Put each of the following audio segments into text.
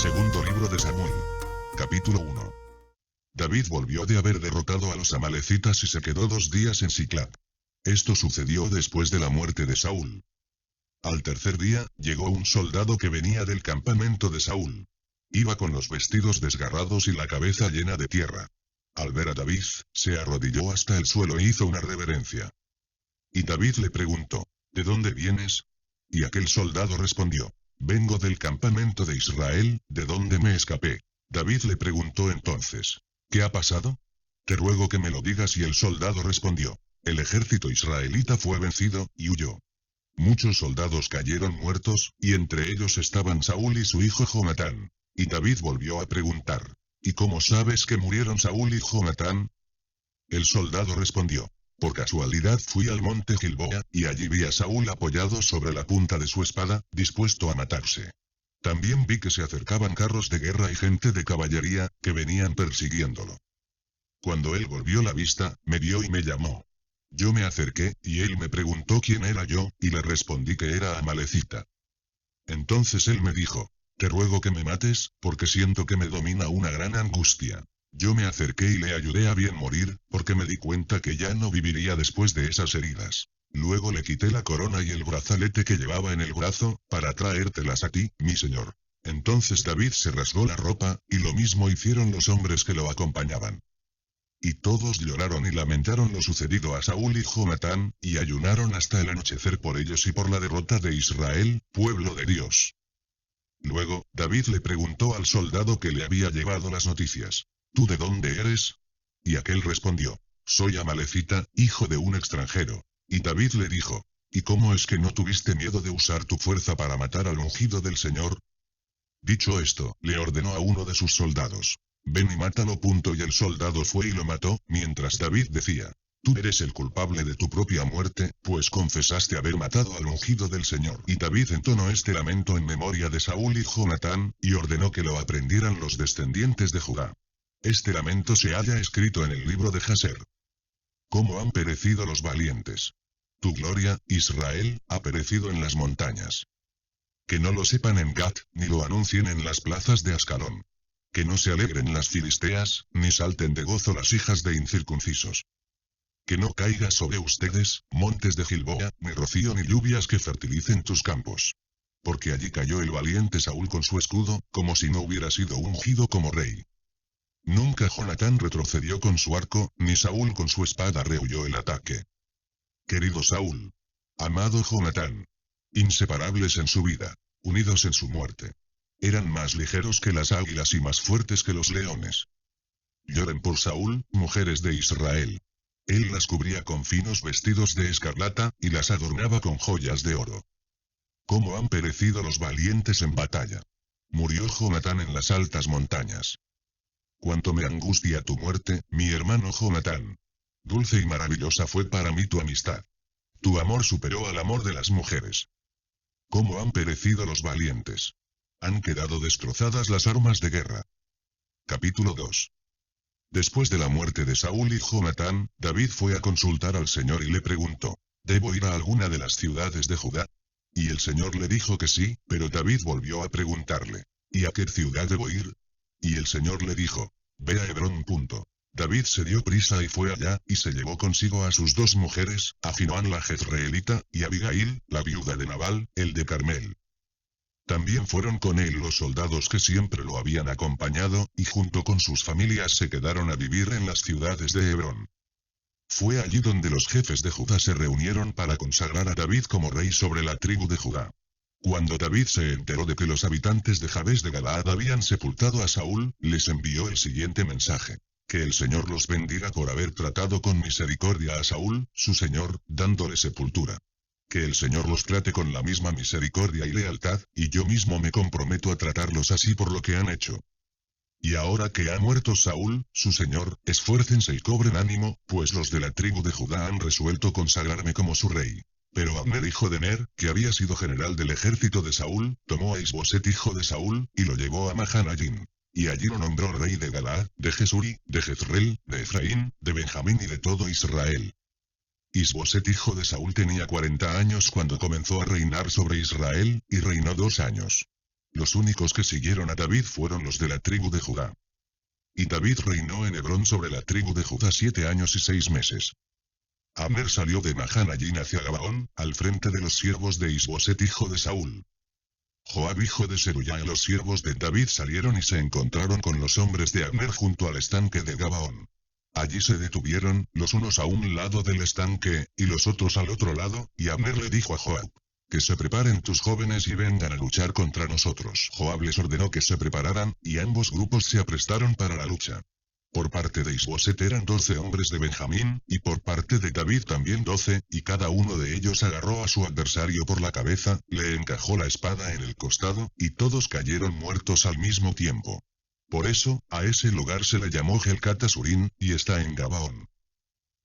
Segundo libro de Samuel. Capítulo 1. David volvió de haber derrotado a los amalecitas y se quedó 2 días en Siclag. Esto sucedió después de la muerte de Saúl. Al tercer día, llegó un soldado que venía del campamento de Saúl. Iba con los vestidos desgarrados y la cabeza llena de tierra. Al ver a David, se arrodilló hasta el suelo e hizo una reverencia. Y David le preguntó, ¿de dónde vienes? Y aquel soldado respondió, vengo del campamento de Israel, de donde me escapé. David le preguntó entonces, ¿qué ha pasado? Te ruego que me lo digas. Y el soldado respondió, el ejército israelita fue vencido, y huyó. Muchos soldados cayeron muertos, y entre ellos estaban Saúl y su hijo Jonatán. Y David volvió a preguntar, ¿y cómo sabes que murieron Saúl y Jonatán? El soldado respondió, por casualidad fui al monte Gilboa, y allí vi a Saúl apoyado sobre la punta de su espada, dispuesto a matarse. También vi que se acercaban carros de guerra y gente de caballería, que venían persiguiéndolo. Cuando él volvió la vista, me vio y me llamó. Yo me acerqué, y él me preguntó quién era yo, y le respondí que era amalecita. Entonces él me dijo, te ruego que me mates, porque siento que me domina una gran angustia. Yo me acerqué y le ayudé a bien morir, porque me di cuenta que ya no viviría después de esas heridas. Luego le quité la corona y el brazalete que llevaba en el brazo, para traértelas a ti, mi señor. Entonces David se rasgó la ropa, y lo mismo hicieron los hombres que lo acompañaban. Y todos lloraron y lamentaron lo sucedido a Saúl y Jonatán, y ayunaron hasta el anochecer por ellos y por la derrota de Israel, pueblo de Dios. Luego, David le preguntó al soldado que le había llevado las noticias, ¿tú de dónde eres? Y aquel respondió, soy amalecita, hijo de un extranjero. Y David le dijo, ¿y cómo es que no tuviste miedo de usar tu fuerza para matar al ungido del Señor? Dicho esto, le ordenó a uno de sus soldados, ven y mátalo. Y el soldado fue y lo mató, mientras David decía, tú eres el culpable de tu propia muerte, pues confesaste haber matado al ungido del Señor. Y David entonó este lamento en memoria de Saúl y Jonatán, y ordenó que lo aprendieran los descendientes de Judá. Este lamento se halla escrito en el libro de Jaser. ¿Cómo han perecido los valientes? Tu gloria, Israel, ha perecido en las montañas. Que no lo sepan en Gat, ni lo anuncien en las plazas de Ascalón. Que no se alegren las filisteas, ni salten de gozo las hijas de incircuncisos. Que no caiga sobre ustedes, montes de Gilboa, ni rocío ni lluvias que fertilicen tus campos. Porque allí cayó el valiente Saúl con su escudo, como si no hubiera sido ungido como rey. Nunca Jonatán retrocedió con su arco, ni Saúl con su espada rehuyó el ataque. Querido Saúl. Amado Jonatán. Inseparables en su vida, unidos en su muerte. Eran más ligeros que las águilas y más fuertes que los leones. Lloren por Saúl, mujeres de Israel. Él las cubría con finos vestidos de escarlata, y las adornaba con joyas de oro. ¿Cómo han perecido los valientes en batalla? Murió Jonatán en las altas montañas. Cuánto me angustia tu muerte, mi hermano Jonatán. Dulce y maravillosa fue para mí tu amistad. Tu amor superó al amor de las mujeres. ¿Cómo han perecido los valientes? Han quedado destrozadas las armas de guerra. Capítulo 2. Después de la muerte de Saúl y Jonatán, David fue a consultar al Señor y le preguntó, ¿debo ir a alguna de las ciudades de Judá? Y el Señor le dijo que sí, pero David volvió a preguntarle, ¿y a qué ciudad debo ir? Y el Señor le dijo, ve a Hebrón. David se dio prisa y fue allá, y se llevó consigo a sus 2 mujeres, Ahinoam la jezreelita, y Abigail, la viuda de Nabal, el de Carmel. También fueron con él los soldados que siempre lo habían acompañado, y junto con sus familias se quedaron a vivir en las ciudades de Hebrón. Fue allí donde los jefes de Judá se reunieron para consagrar a David como rey sobre la tribu de Judá. Cuando David se enteró de que los habitantes de Jabes de Galaad habían sepultado a Saúl, les envió el siguiente mensaje. Que el Señor los bendiga por haber tratado con misericordia a Saúl, su señor, dándole sepultura. Que el Señor los trate con la misma misericordia y lealtad, y yo mismo me comprometo a tratarlos así por lo que han hecho. Y ahora que ha muerto Saúl, su señor, esfuércense y cobren ánimo, pues los de la tribu de Judá han resuelto consagrarme como su rey. Pero Abner hijo de Ner, que había sido general del ejército de Saúl, tomó a Isboset hijo de Saúl, y lo llevó a Mahanaim. Y allí lo nombró rey de Galaad, de Jesuri, de Jezreel, de Efraín, de Benjamín y de todo Israel. Isboset hijo de Saúl tenía 40 años cuando comenzó a reinar sobre Israel, y reinó 2 años. Los únicos que siguieron a David fueron los de la tribu de Judá. Y David reinó en Hebrón sobre la tribu de Judá 7 años y 6 meses. Abner salió de Mahanayim hacia Gabaón, al frente de los siervos de Isboset hijo de Saúl. Joab hijo de Zeruya y los siervos de David salieron y se encontraron con los hombres de Abner junto al estanque de Gabaón. Allí se detuvieron, los unos a un lado del estanque, y los otros al otro lado, y Abner le dijo a Joab: que se preparen tus jóvenes y vengan a luchar contra nosotros. Joab les ordenó que se prepararan, y ambos grupos se aprestaron para la lucha. Por parte de Isboset eran 12 hombres de Benjamín, y por parte de David también 12, y cada uno de ellos agarró a su adversario por la cabeza, le encajó la espada en el costado, y todos cayeron muertos al mismo tiempo. Por eso, a ese lugar se le llamó Helcat Asurín, y está en Gabaón.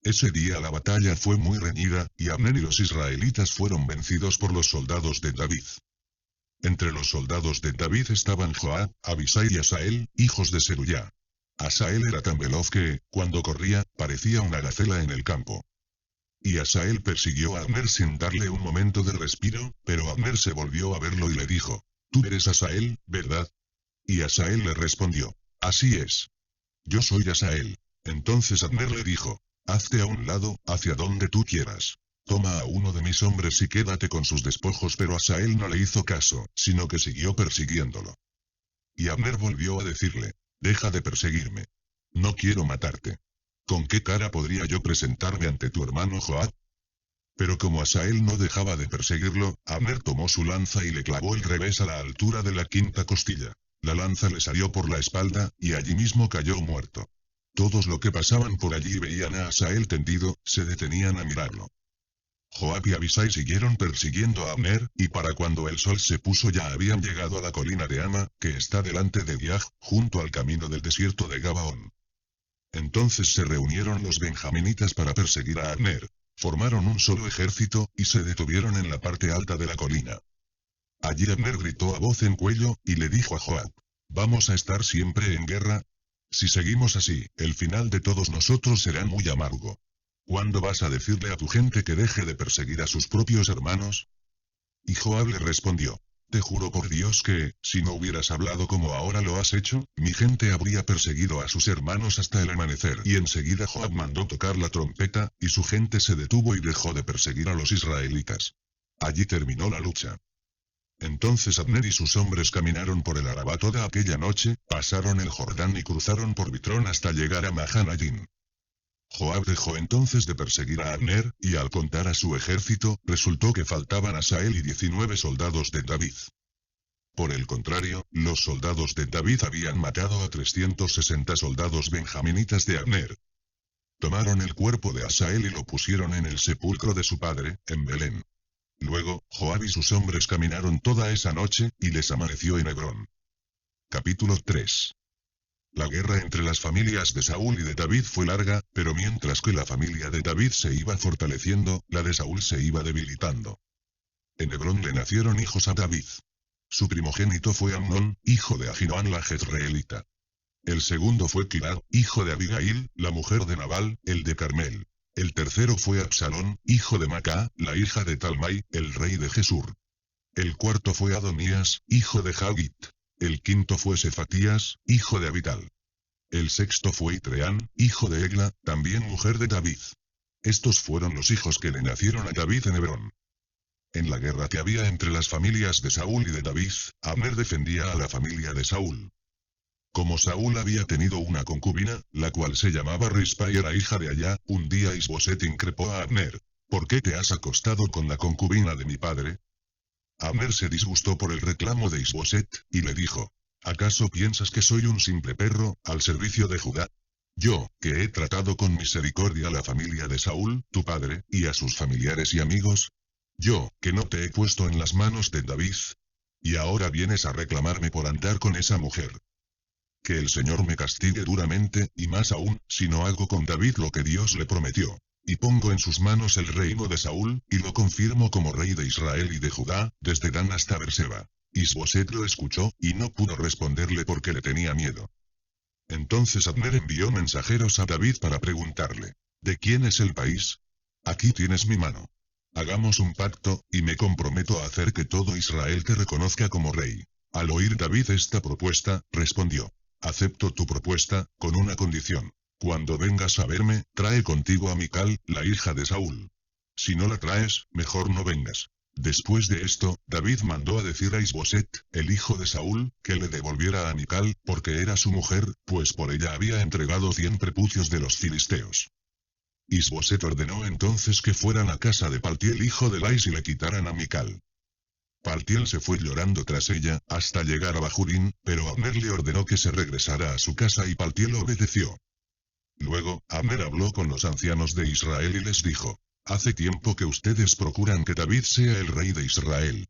Ese día la batalla fue muy reñida, y Abner y los israelitas fueron vencidos por los soldados de David. Entre los soldados de David estaban Joab, Abisai y Asael, hijos de Zeruya. Asael era tan veloz que, cuando corría, parecía una gacela en el campo. Y Asael persiguió a Abner sin darle un momento de respiro, pero Abner se volvió a verlo y le dijo: «Tú eres Asael, ¿verdad?». Y Asael le respondió: «Así es. Yo soy Asael». Entonces Abner le dijo: «Hazte a un lado, hacia donde tú quieras. Toma a uno de mis hombres y quédate con sus despojos». Pero Asael no le hizo caso, sino que siguió persiguiéndolo. Y Abner volvió a decirle: «Deja de perseguirme. No quiero matarte. ¿Con qué cara podría yo presentarme ante tu hermano Joab?». Pero como Asael no dejaba de perseguirlo, Abner tomó su lanza y le clavó el revés a la altura de la quinta costilla. La lanza le salió por la espalda, y allí mismo cayó muerto. Todos los que pasaban por allí y veían a Asael tendido, se detenían a mirarlo. Joab y Abisai siguieron persiguiendo a Abner, y para cuando el sol se puso ya habían llegado a la colina de Ama, que está delante de Giah, junto al camino del desierto de Gabaón. Entonces se reunieron los benjaminitas para perseguir a Abner, formaron un solo ejército, y se detuvieron en la parte alta de la colina. Allí Abner gritó a voz en cuello, y le dijo a Joab: «¿Vamos a estar siempre en guerra? Si seguimos así, el final de todos nosotros será muy amargo. ¿Cuándo vas a decirle a tu gente que deje de perseguir a sus propios hermanos?». Y Joab le respondió: «Te juro por Dios que, si no hubieras hablado como ahora lo has hecho, mi gente habría perseguido a sus hermanos hasta el amanecer». Y enseguida Joab mandó tocar la trompeta, y su gente se detuvo y dejó de perseguir a los israelitas. Allí terminó la lucha. Entonces Abner y sus hombres caminaron por el Arabá toda aquella noche, pasaron el Jordán y cruzaron por Bitrón hasta llegar a Mahanayim. Joab dejó entonces de perseguir a Abner, y al contar a su ejército, resultó que faltaban Asael y 19 soldados de David. Por el contrario, los soldados de David habían matado a 360 soldados benjaminitas de Abner. Tomaron el cuerpo de Asael y lo pusieron en el sepulcro de su padre, en Belén. Luego, Joab y sus hombres caminaron toda esa noche, y les amaneció en Hebrón. Capítulo 3. La guerra entre las familias de Saúl y de David fue larga, pero mientras que la familia de David se iba fortaleciendo, la de Saúl se iba debilitando. En Hebrón le nacieron hijos a David. Su primogénito fue Amnón, hijo de Ahinoam la jezreelita. El segundo fue Kilad, hijo de Abigail, la mujer de Nabal, el de Carmel. El tercero fue Absalón, hijo de Macá, la hija de Talmai, el rey de Gesur. El cuarto fue Adonías, hijo de Hagit. El quinto fue Sefatías, hijo de Abital. El sexto fue Itreán, hijo de Egla, también mujer de David. Estos fueron los hijos que le nacieron a David en Hebrón. En la guerra que había entre las familias de Saúl y de David, Abner defendía a la familia de Saúl. Como Saúl había tenido una concubina, la cual se llamaba Rispa y era hija de Ayá, un día Isboset increpó a Abner: «¿Por qué te has acostado con la concubina de mi padre?». Abner se disgustó por el reclamo de Isboset, y le dijo: «¿Acaso piensas que soy un simple perro, al servicio de Judá? Yo, que he tratado con misericordia a la familia de Saúl, tu padre, y a sus familiares y amigos. Yo, que no te he puesto en las manos de David. Y ahora vienes a reclamarme por andar con esa mujer. Que el Señor me castigue duramente, y más aún, si no hago con David lo que Dios le prometió. Y pongo en sus manos el reino de Saúl, y lo confirmo como rey de Israel y de Judá, desde Dan hasta Berseba». Isboset lo escuchó, y no pudo responderle porque le tenía miedo. Entonces Abner envió mensajeros a David para preguntarle: «¿De quién es el país? Aquí tienes mi mano. Hagamos un pacto, y me comprometo a hacer que todo Israel te reconozca como rey». Al oír David esta propuesta, respondió: acepto tu propuesta, con una condición. Cuando vengas a verme, trae contigo a Mical, la hija de Saúl. Si no la traes, mejor no vengas. Después de esto, David mandó a decir a Isboset, el hijo de Saúl, que le devolviera a Mical, porque era su mujer, pues por ella había entregado 100 prepucios de los filisteos. Isboset ordenó entonces que fueran a casa de Paltiel hijo de Lais y le quitaran a Mical. Paltiel se fue llorando tras ella, hasta llegar a Bahurín, pero Abner le ordenó que se regresara a su casa y Paltiel obedeció. Luego, Abner habló con los ancianos de Israel y les dijo: hace tiempo que ustedes procuran que David sea el rey de Israel.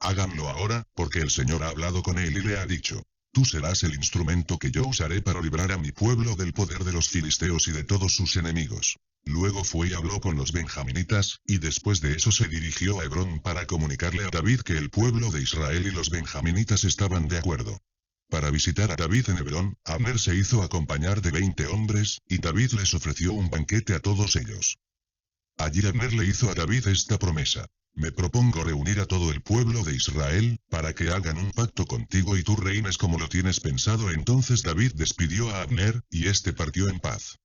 Háganlo ahora, porque el Señor ha hablado con él y le ha dicho: tú serás el instrumento que yo usaré para librar a mi pueblo del poder de los filisteos y de todos sus enemigos. Luego fue y habló con los benjaminitas, y después de eso se dirigió a Hebrón para comunicarle a David que el pueblo de Israel y los benjaminitas estaban de acuerdo. Para visitar a David en Hebrón, Abner se hizo acompañar de 20 hombres, y David les ofreció un banquete a todos ellos. Allí Abner le hizo a David esta promesa: me propongo reunir a todo el pueblo de Israel, para que hagan un pacto contigo y tú reines como lo tienes pensado. Entonces David despidió a Abner, y éste partió en paz.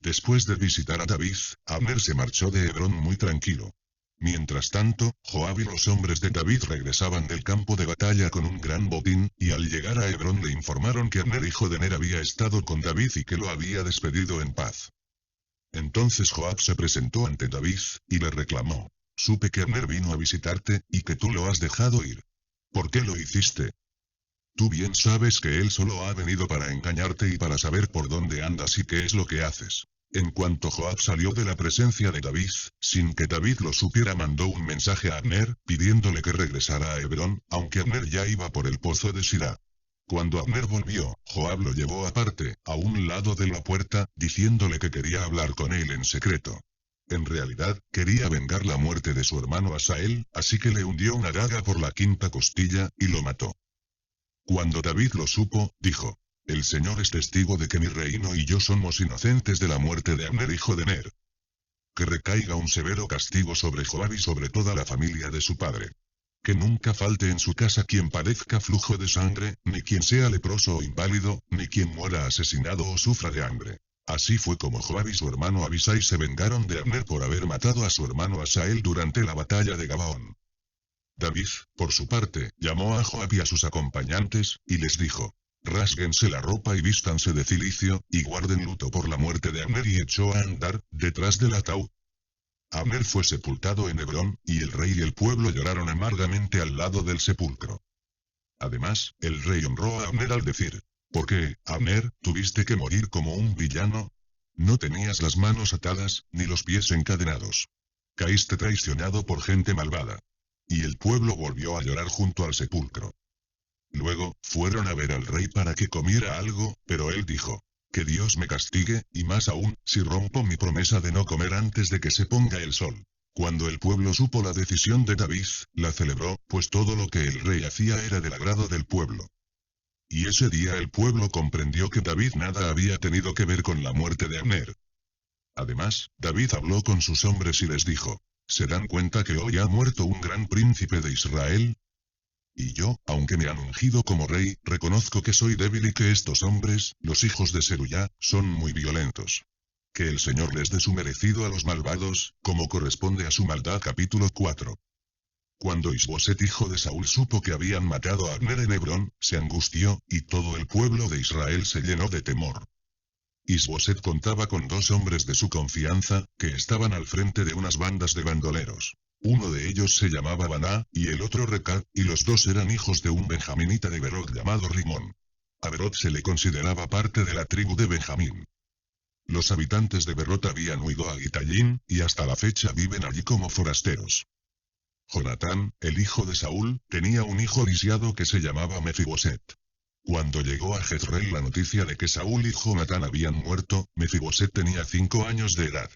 Después de visitar a David, Abner se marchó de Hebrón muy tranquilo. Mientras tanto, Joab y los hombres de David regresaban del campo de batalla con un gran botín, y al llegar a Hebrón le informaron que Abner hijo de Ner había estado con David y que lo había despedido en paz. Entonces Joab se presentó ante David, y le reclamó: supe que Abner vino a visitarte, y que tú lo has dejado ir. ¿Por qué lo hiciste? Tú bien sabes que él solo ha venido para engañarte y para saber por dónde andas y qué es lo que haces. En cuanto Joab salió de la presencia de David, sin que David lo supiera, mandó un mensaje a Abner, pidiéndole que regresara a Hebrón, aunque Abner ya iba por el pozo de Sirá. Cuando Abner volvió, Joab lo llevó aparte, a un lado de la puerta, diciéndole que quería hablar con él en secreto. En realidad, quería vengar la muerte de su hermano Asael, así que le hundió una daga por la quinta costilla, y lo mató. Cuando David lo supo, dijo: el Señor es testigo de que mi reino y yo somos inocentes de la muerte de Abner hijo de Ner. Que recaiga un severo castigo sobre Joab y sobre toda la familia de su padre. Que nunca falte en su casa quien padezca flujo de sangre, ni quien sea leproso o inválido, ni quien muera asesinado o sufra de hambre. Así fue como Joab y su hermano Abisai se vengaron de Abner por haber matado a su hermano Asael durante la batalla de Gabaón. David, por su parte, llamó a Joab y a sus acompañantes, y les dijo: rásguense la ropa y vístanse de cilicio, y guarden luto por la muerte de Abner, y echó a andar, detrás del ataúd. Abner fue sepultado en Hebrón, y el rey y el pueblo lloraron amargamente al lado del sepulcro. Además, el rey honró a Abner al decir: ¿por qué, Abner, tuviste que morir como un villano? No tenías las manos atadas, ni los pies encadenados. Caíste traicionado por gente malvada. Y el pueblo volvió a llorar junto al sepulcro. Luego, fueron a ver al rey para que comiera algo, pero él dijo: que Dios me castigue, y más aún, si rompo mi promesa de no comer antes de que se ponga el sol. Cuando el pueblo supo la decisión de David, la celebró, pues todo lo que el rey hacía era del agrado del pueblo. Y ese día el pueblo comprendió que David nada había tenido que ver con la muerte de Abner. Además, David habló con sus hombres y les dijo: ¿se dan cuenta que hoy ha muerto un gran príncipe de Israel? Y yo, aunque me han ungido como rey, reconozco que soy débil y que estos hombres, los hijos de Seruyá, son muy violentos. Que el Señor les dé su merecido a los malvados, como corresponde a su maldad. Capítulo 4. Cuando Isboset hijo de Saúl supo que habían matado a Abner en Hebrón, se angustió, y todo el pueblo de Israel se llenó de temor. Isboset contaba con 2 hombres de su confianza, que estaban al frente de unas bandas de bandoleros. Uno de ellos se llamaba Baná, y el otro Recab, y los 2 eran hijos de un benjaminita de Berot llamado Rimón. A Berot se le consideraba parte de la tribu de Benjamín. Los habitantes de Berot habían huido a Gitayín, y hasta la fecha viven allí como forasteros. Jonatán, el hijo de Saúl, tenía un hijo lisiado que se llamaba Mefiboset. Cuando llegó a Jezreel la noticia de que Saúl y Jonatán habían muerto, Mefiboset tenía 5 años de edad.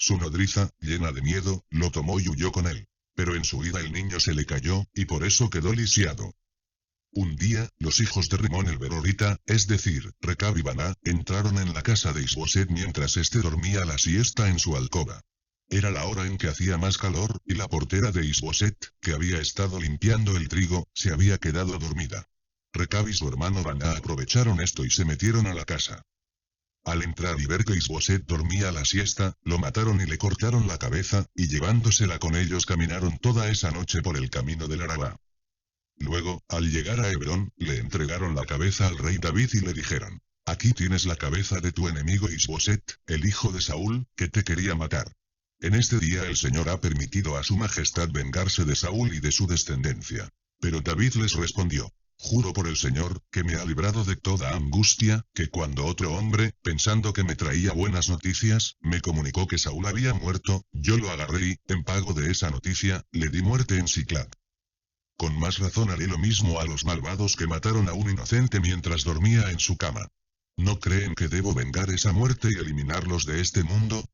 Su nodriza, llena de miedo, lo tomó y huyó con él. Pero en su huida el niño se le cayó, y por eso quedó lisiado. Un día, los hijos de Rimón el Berorita, es decir, Recab y Baná, entraron en la casa de Isboset mientras éste dormía la siesta en su alcoba. Era la hora en que hacía más calor, y la portera de Isboset, que había estado limpiando el trigo, se había quedado dormida. Recab y su hermano Baná aprovecharon esto y se metieron a la casa. Al entrar y ver que Isboset dormía la siesta, lo mataron y le cortaron la cabeza, y llevándosela con ellos caminaron toda esa noche por el camino del Arabá. Luego, al llegar a Hebrón, le entregaron la cabeza al rey David y le dijeron: Aquí tienes la cabeza de tu enemigo Isboset, el hijo de Saúl, que te quería matar. En este día el Señor ha permitido a su majestad vengarse de Saúl y de su descendencia. Pero David les respondió: Juro por el Señor, que me ha librado de toda angustia, que cuando otro hombre, pensando que me traía buenas noticias, me comunicó que Saúl había muerto, yo lo agarré y, en pago de esa noticia, le di muerte en Siclag. Con más razón haré lo mismo a los malvados que mataron a un inocente mientras dormía en su cama. ¿No creen que debo vengar esa muerte y eliminarlos de este mundo?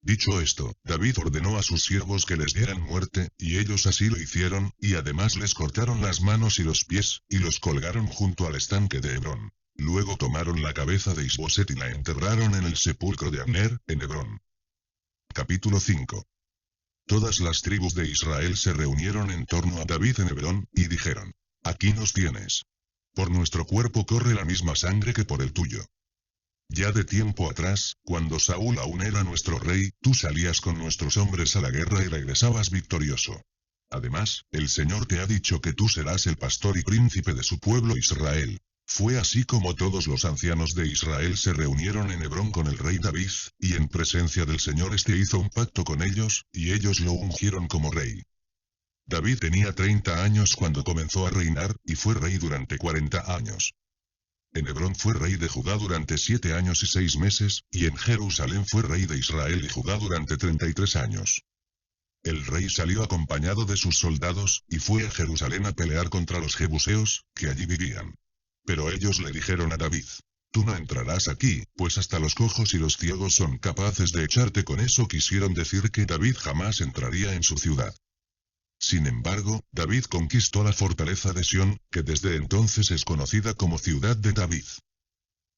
Dicho esto, David ordenó a sus siervos que les dieran muerte, y ellos así lo hicieron, y además les cortaron las manos y los pies, y los colgaron junto al estanque de Hebrón. Luego tomaron la cabeza de Isboset y la enterraron en el sepulcro de Abner, en Hebrón. Capítulo 5. Todas las tribus de Israel se reunieron en torno a David en Hebrón, y dijeron: Aquí nos tienes. Por nuestro cuerpo corre la misma sangre que por el tuyo. Ya de tiempo atrás, cuando Saúl aún era nuestro rey, tú salías con nuestros hombres a la guerra y regresabas victorioso. Además, el Señor te ha dicho que tú serás el pastor y príncipe de su pueblo Israel. Fue así como todos los ancianos de Israel se reunieron en Hebrón con el rey David, y en presencia del Señor este hizo un pacto con ellos, y ellos lo ungieron como rey. David tenía 30 años cuando comenzó a reinar, y fue rey durante 40 años. En Hebrón fue rey de Judá durante 7 años y 6 meses, y en Jerusalén fue rey de Israel y Judá durante 33 años. El rey salió acompañado de sus soldados, y fue a Jerusalén a pelear contra los jebuseos, que allí vivían. Pero ellos le dijeron a David: Tú no entrarás aquí, pues hasta los cojos y los ciegos son capaces de echarte. Con eso quisieron decir que David jamás entraría en su ciudad. Sin embargo, David conquistó la fortaleza de Sión, que desde entonces es conocida como ciudad de David.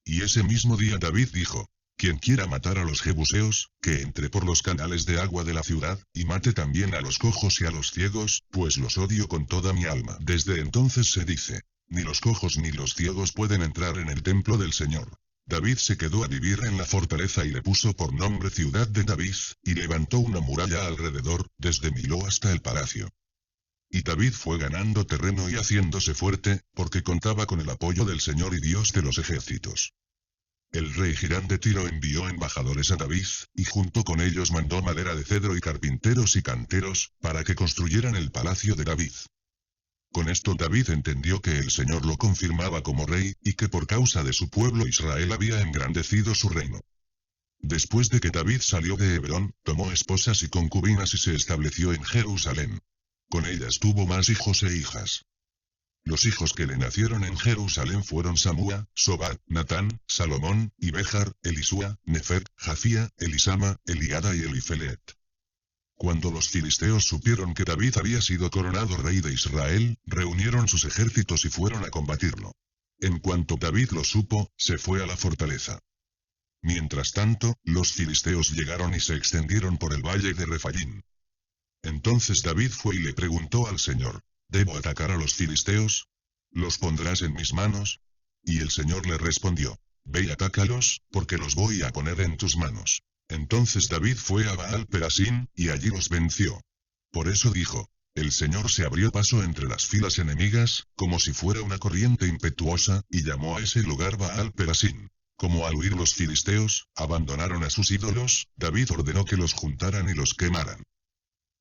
Y ese mismo día David dijo: Quien quiera matar a los jebuseos, que entre por los canales de agua de la ciudad, y mate también a los cojos y a los ciegos, pues los odio con toda mi alma. Desde entonces se dice: Ni los cojos ni los ciegos pueden entrar en el templo del Señor. David se quedó a vivir en la fortaleza y le puso por nombre Ciudad de David, y levantó una muralla alrededor, desde Miló hasta el palacio. Y David fue ganando terreno y haciéndose fuerte, porque contaba con el apoyo del Señor y Dios de los ejércitos. El rey Hirán de Tiro envió embajadores a David, y junto con ellos mandó madera de cedro y carpinteros y canteros, para que construyeran el palacio de David. Con esto David entendió que el Señor lo confirmaba como rey, y que por causa de su pueblo Israel había engrandecido su reino. Después de que David salió de Hebrón, tomó esposas y concubinas y se estableció en Jerusalén. Con ellas tuvo más hijos e hijas. Los hijos que le nacieron en Jerusalén fueron Samúa, Sobab, Natán, Salomón, Ibehar, Elisúa, Nefer, Jafía, Elisama, Eliada y Elifelet. Cuando los filisteos supieron que David había sido coronado rey de Israel, reunieron sus ejércitos y fueron a combatirlo. En cuanto David lo supo, se fue a la fortaleza. Mientras tanto, los filisteos llegaron y se extendieron por el valle de Refaín. Entonces David fue y le preguntó al Señor: ¿Debo atacar a los filisteos? ¿Los pondrás en mis manos? Y el Señor le respondió: Ve y atácalos, porque los voy a poner en tus manos. Entonces David fue a Baal Perasim, y allí los venció. Por eso dijo: El Señor se abrió paso entre las filas enemigas, como si fuera una corriente impetuosa, y llamó a ese lugar Baal Perasim. Como al huir los filisteos, abandonaron a sus ídolos, David ordenó que los juntaran y los quemaran.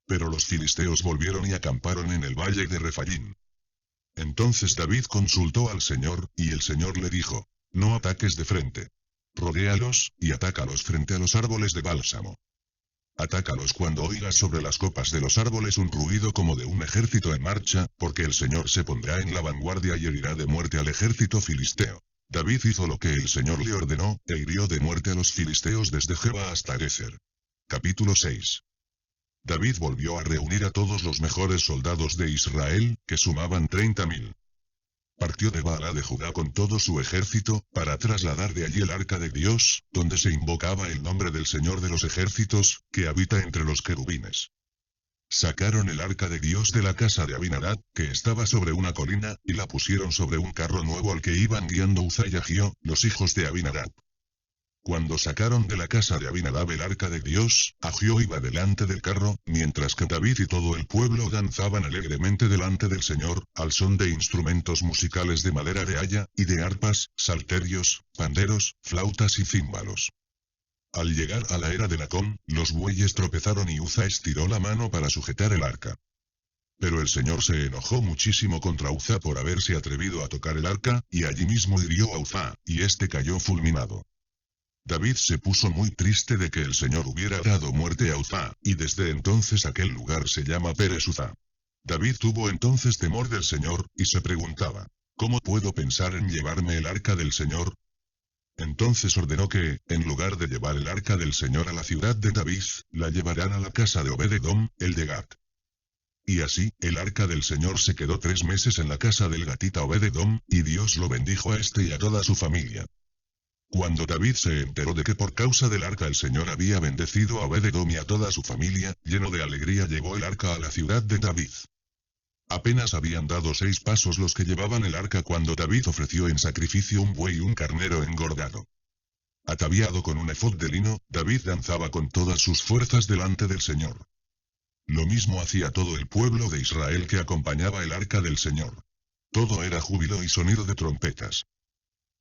Pero los filisteos volvieron y acamparon en el valle de Refaín. Entonces David consultó al Señor, y el Señor le dijo: No ataques de frente. Rodéalos, y atácalos frente a los árboles de bálsamo. Atácalos cuando oigas sobre las copas de los árboles un ruido como de un ejército en marcha, porque el Señor se pondrá en la vanguardia y herirá de muerte al ejército filisteo. David hizo lo que el Señor le ordenó, e hirió de muerte a los filisteos desde Geba hasta Ezer. Capítulo 6. David volvió a reunir a todos los mejores soldados de Israel, que sumaban 30.000. Partió de Baalá de Judá con todo su ejército, para trasladar de allí el arca de Dios, donde se invocaba el nombre del Señor de los ejércitos, que habita entre los querubines. Sacaron el arca de Dios de la casa de Abinadab, que estaba sobre una colina, y la pusieron sobre un carro nuevo al que iban guiando Uzá y Ahío, los hijos de Abinadab. Cuando sacaron de la casa de Abinadab el arca de Dios, Ahío iba delante del carro, mientras que David y todo el pueblo danzaban alegremente delante del Señor, al son de instrumentos musicales de madera de haya, y de arpas, salterios, panderos, flautas y címbalos. Al llegar a la era de Nacón, los bueyes tropezaron y Uzá estiró la mano para sujetar el arca. Pero el Señor se enojó muchísimo contra Uzá por haberse atrevido a tocar el arca, y allí mismo hirió a Uzá, y este cayó fulminado. David se puso muy triste de que el Señor hubiera dado muerte a Uzá, y desde entonces aquel lugar se llama Perez Uzá. David tuvo entonces temor del Señor, y se preguntaba, ¿cómo puedo pensar en llevarme el arca del Señor? Entonces ordenó que, en lugar de llevar el arca del Señor a la ciudad de David, la llevarán a la casa de Obed-edom, el de Gat. Y así, el arca del Señor se quedó 3 meses en la casa del gatita Obed-edom, y Dios lo bendijo a este y a toda su familia. Cuando David se enteró de que por causa del arca el Señor había bendecido a Obed-edom y a toda su familia, lleno de alegría llevó el arca a la ciudad de David. Apenas habían dado 6 pasos los que llevaban el arca cuando David ofreció en sacrificio un buey y un carnero engordado. Ataviado con un efod de lino, David danzaba con todas sus fuerzas delante del Señor. Lo mismo hacía todo el pueblo de Israel que acompañaba el arca del Señor. Todo era júbilo y sonido de trompetas.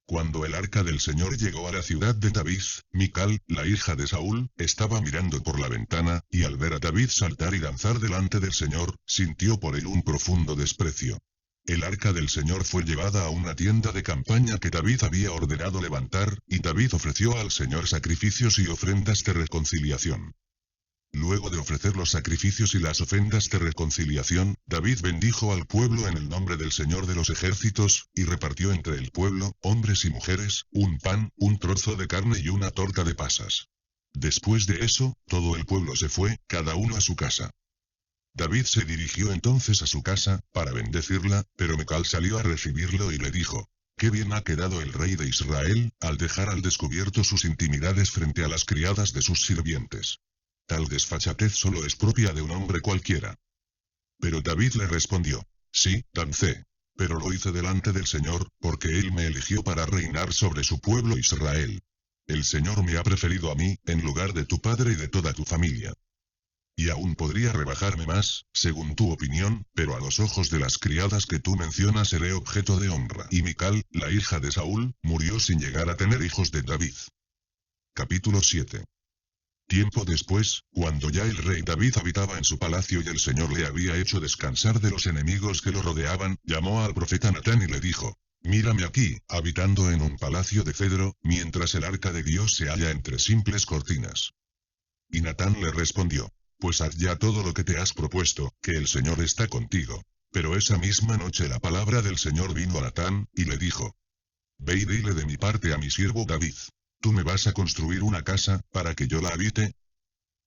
Cuando el arca del Señor llegó a la ciudad de David, Mical, la hija de Saúl, estaba mirando por la ventana, y al ver a David saltar y danzar delante del Señor, sintió por él un profundo desprecio. El arca del Señor fue llevada a una tienda de campaña que David había ordenado levantar, y David ofreció al Señor sacrificios y ofrendas de reconciliación. Luego de ofrecer los sacrificios y las ofrendas de reconciliación, David bendijo al pueblo en el nombre del Señor de los ejércitos, y repartió entre el pueblo, hombres y mujeres, un pan, un trozo de carne y una torta de pasas. Después de eso, todo el pueblo se fue, cada uno a su casa. David se dirigió entonces a su casa, para bendecirla, pero Mical salió a recibirlo y le dijo, «Qué bien ha quedado el rey de Israel, al dejar al descubierto sus intimidades frente a las criadas de sus sirvientes. Tal desfachatez solo es propia de un hombre cualquiera». Pero David le respondió, «Sí, dancé. Pero lo hice delante del Señor, porque Él me eligió para reinar sobre su pueblo Israel. El Señor me ha preferido a mí, en lugar de tu padre y de toda tu familia. Y aún podría rebajarme más, según tu opinión, pero a los ojos de las criadas que tú mencionas seré objeto de honra». Y Mical, la hija de Saúl, murió sin llegar a tener hijos de David. Capítulo 7. Tiempo después, cuando ya el rey David habitaba en su palacio y el Señor le había hecho descansar de los enemigos que lo rodeaban, llamó al profeta Natán y le dijo, «Mírame aquí, habitando en un palacio de cedro, mientras el arca de Dios se halla entre simples cortinas». Y Natán le respondió, «Pues haz ya todo lo que te has propuesto, que el Señor está contigo». Pero esa misma noche la palabra del Señor vino a Natán, y le dijo, «Ve y dile de mi parte a mi siervo David, ¿tú me vas a construir una casa, para que yo la habite?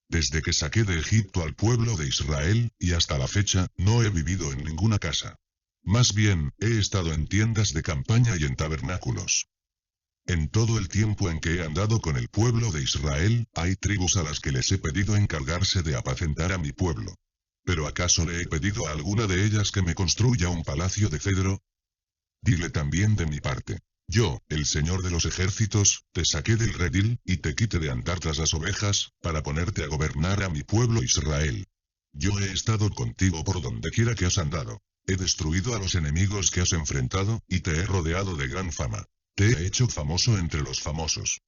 Desde que saqué de Egipto al pueblo de Israel, y hasta la fecha, no he vivido en ninguna casa. Más bien, he estado en tiendas de campaña y en tabernáculos. En todo el tiempo en que he andado con el pueblo de Israel, hay tribus a las que les he pedido encargarse de apacentar a mi pueblo. ¿Pero acaso le he pedido a alguna de ellas que me construya un palacio de cedro? Dile también de mi parte. Yo, el Señor de los ejércitos, te saqué del redil, y te quité de andar tras las ovejas, para ponerte a gobernar a mi pueblo Israel. Yo he estado contigo por donde quiera que has andado. He destruido a los enemigos que has enfrentado, y te he rodeado de gran fama. Te he hecho famoso entre los famosos.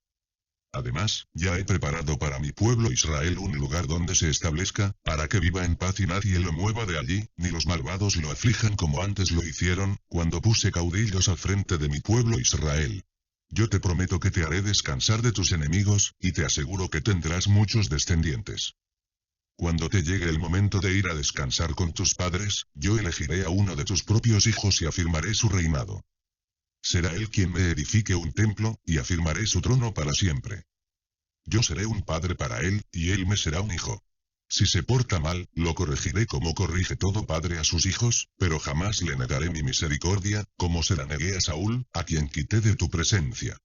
Además, ya he preparado para mi pueblo Israel un lugar donde se establezca, para que viva en paz y nadie lo mueva de allí, ni los malvados lo aflijan como antes lo hicieron, cuando puse caudillos al frente de mi pueblo Israel. Yo te prometo que te haré descansar de tus enemigos, y te aseguro que tendrás muchos descendientes. Cuando te llegue el momento de ir a descansar con tus padres, yo elegiré a uno de tus propios hijos y afirmaré su reinado. Será él quien me edifique un templo, y afirmaré su trono para siempre. Yo seré un padre para él, y él me será un hijo. Si se porta mal, lo corregiré como corrige todo padre a sus hijos, pero jamás le negaré mi misericordia, como se la negué a Saúl, a quien quité de tu presencia.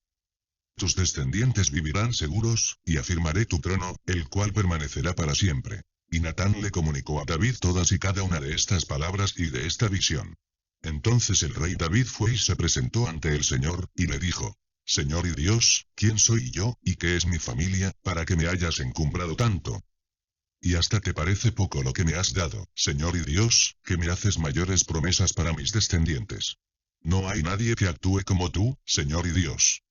Tus descendientes vivirán seguros, y afirmaré tu trono, el cual permanecerá para siempre. Y Natán le comunicó a David todas y cada una de estas palabras y de esta visión. Entonces el rey David fue y se presentó ante el Señor, y le dijo: Señor y Dios, ¿quién soy yo, y qué es mi familia, para que me hayas encumbrado tanto? Y hasta te parece poco lo que me has dado, Señor y Dios, que me haces mayores promesas para mis descendientes. No hay nadie que actúe como tú, Señor y Dios.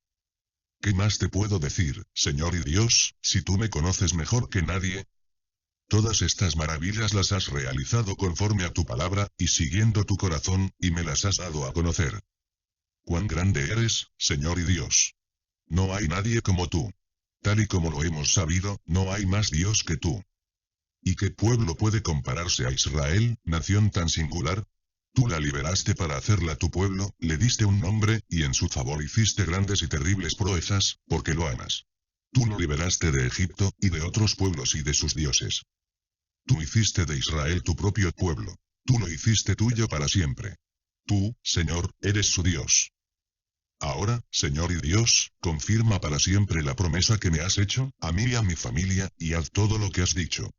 ¿Qué más te puedo decir, Señor y Dios, si tú me conoces mejor que nadie? Todas estas maravillas las has realizado conforme a tu palabra, y siguiendo tu corazón, y me las has dado a conocer. Cuán grande eres, Señor y Dios. No hay nadie como tú. Tal y como lo hemos sabido, no hay más Dios que tú. ¿Y qué pueblo puede compararse a Israel, nación tan singular? Tú la liberaste para hacerla tu pueblo, le diste un nombre, y en su favor hiciste grandes y terribles proezas, porque lo amas. Tú lo liberaste de Egipto, y de otros pueblos y de sus dioses. Tú hiciste de Israel tu propio pueblo. Tú lo hiciste tuyo para siempre. Tú, Señor, eres su Dios. Ahora, Señor y Dios, confirma para siempre la promesa que me has hecho, a mí y a mi familia, y haz todo lo que has dicho.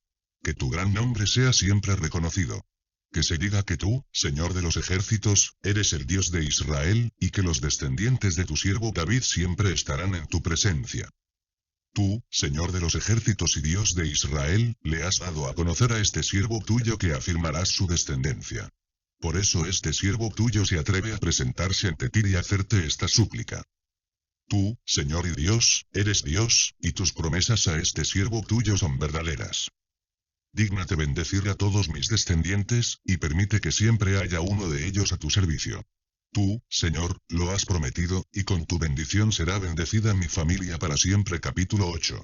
Que tu gran nombre sea siempre reconocido. Que se diga que tú, Señor de los ejércitos, eres el Dios de Israel, y que los descendientes de tu siervo David siempre estarán en tu presencia. Tú, Señor de los ejércitos y Dios de Israel, le has dado a conocer a este siervo tuyo que afirmarás su descendencia. Por eso este siervo tuyo se atreve a presentarse ante ti y hacerte esta súplica. Tú, Señor y Dios, eres Dios, y tus promesas a este siervo tuyo son verdaderas. Dígnate bendecir a todos mis descendientes, y permite que siempre haya uno de ellos a tu servicio. Tú, Señor, lo has prometido, y con tu bendición será bendecida mi familia para siempre. Capítulo 8.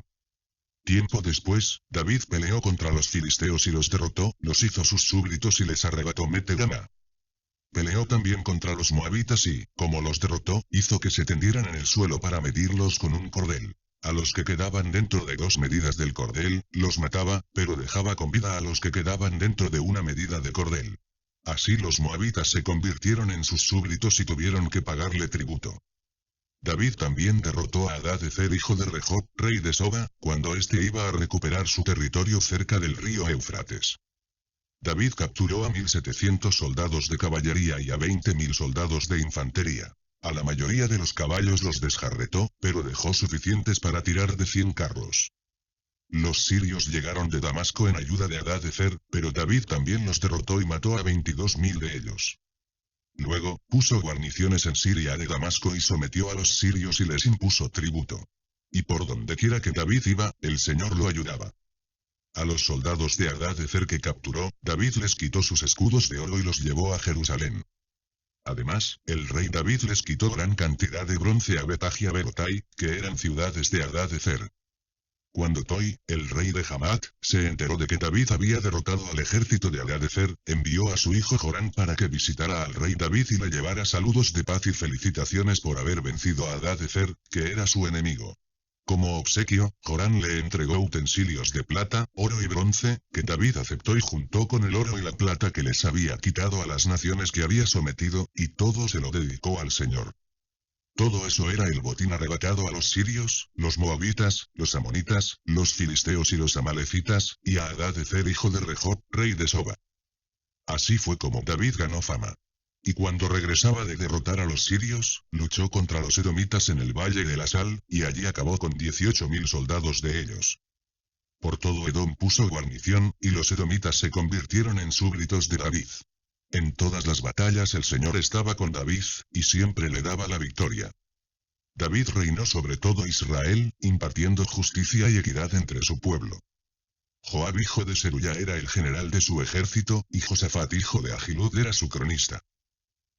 Tiempo después, David peleó contra los filisteos y los derrotó, los hizo sus súbditos y les arrebató Met-Gama. Peleó también contra los moabitas y, como los derrotó, hizo que se tendieran en el suelo para medirlos con un cordel. A los que quedaban dentro de 2 medidas del cordel, los mataba, pero dejaba con vida a los que quedaban dentro de 1 medida de cordel. Así los moabitas se convirtieron en sus súbditos y tuvieron que pagarle tributo. David también derrotó a Hadad-Ezer hijo de Rehob, rey de Soba, cuando éste iba a recuperar su territorio cerca del río Éufrates. David capturó a 1.700 soldados de caballería y a 20.000 soldados de infantería. A la mayoría de los caballos los desjarretó, pero dejó suficientes para tirar de 100 carros. Los sirios llegaron de Damasco en ayuda de Hadad-Ezer, pero David también los derrotó y mató a 22.000 de ellos. Luego, puso guarniciones en Siria de Damasco y sometió a los sirios y les impuso tributo. Y por donde quiera que David iba, el Señor lo ayudaba. A los soldados de Hadad-Ezer que capturó, David les quitó sus escudos de oro y los llevó a Jerusalén. Además, el rey David les quitó gran cantidad de bronce a Betag y a Berotai, que eran ciudades de Hadad-Ezer. Cuando Toi, el rey de Hamat, se enteró de que David había derrotado al ejército de Hadad-Ezer, envió a su hijo Joram para que visitara al rey David y le llevara saludos de paz y felicitaciones por haber vencido a Hadad-Ezer, que era su enemigo. Como obsequio, Joram le entregó utensilios de plata, oro y bronce, que David aceptó y juntó con el oro y la plata que les había quitado a las naciones que había sometido, y todo se lo dedicó al Señor. Todo eso era el botín arrebatado a los sirios, los moabitas, los amonitas, los filisteos y los amalecitas, y a Hadad-Ezer hijo de Rehob, rey de Soba. Así fue como David ganó fama. Y cuando regresaba de derrotar a los sirios, luchó contra los edomitas en el Valle de la Sal, y allí acabó con 18.000 soldados de ellos. Por todo Edom puso guarnición, y los edomitas se convirtieron en súbditos de David. En todas las batallas el Señor estaba con David, y siempre le daba la victoria. David reinó sobre todo Israel, impartiendo justicia y equidad entre su pueblo. Joab hijo de Zeruya era el general de su ejército, y Josafat hijo de Ahilud era su cronista.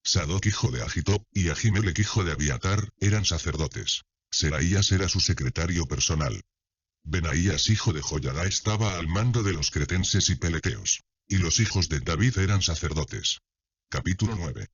Sadoc hijo de Ahitob, y Ahimelech hijo de Abiatar, eran sacerdotes. Seraías era su secretario personal. Benaías hijo de Joiada estaba al mando de los cretenses y peleteos. Y los hijos de David eran sacerdotes. Capítulo 9.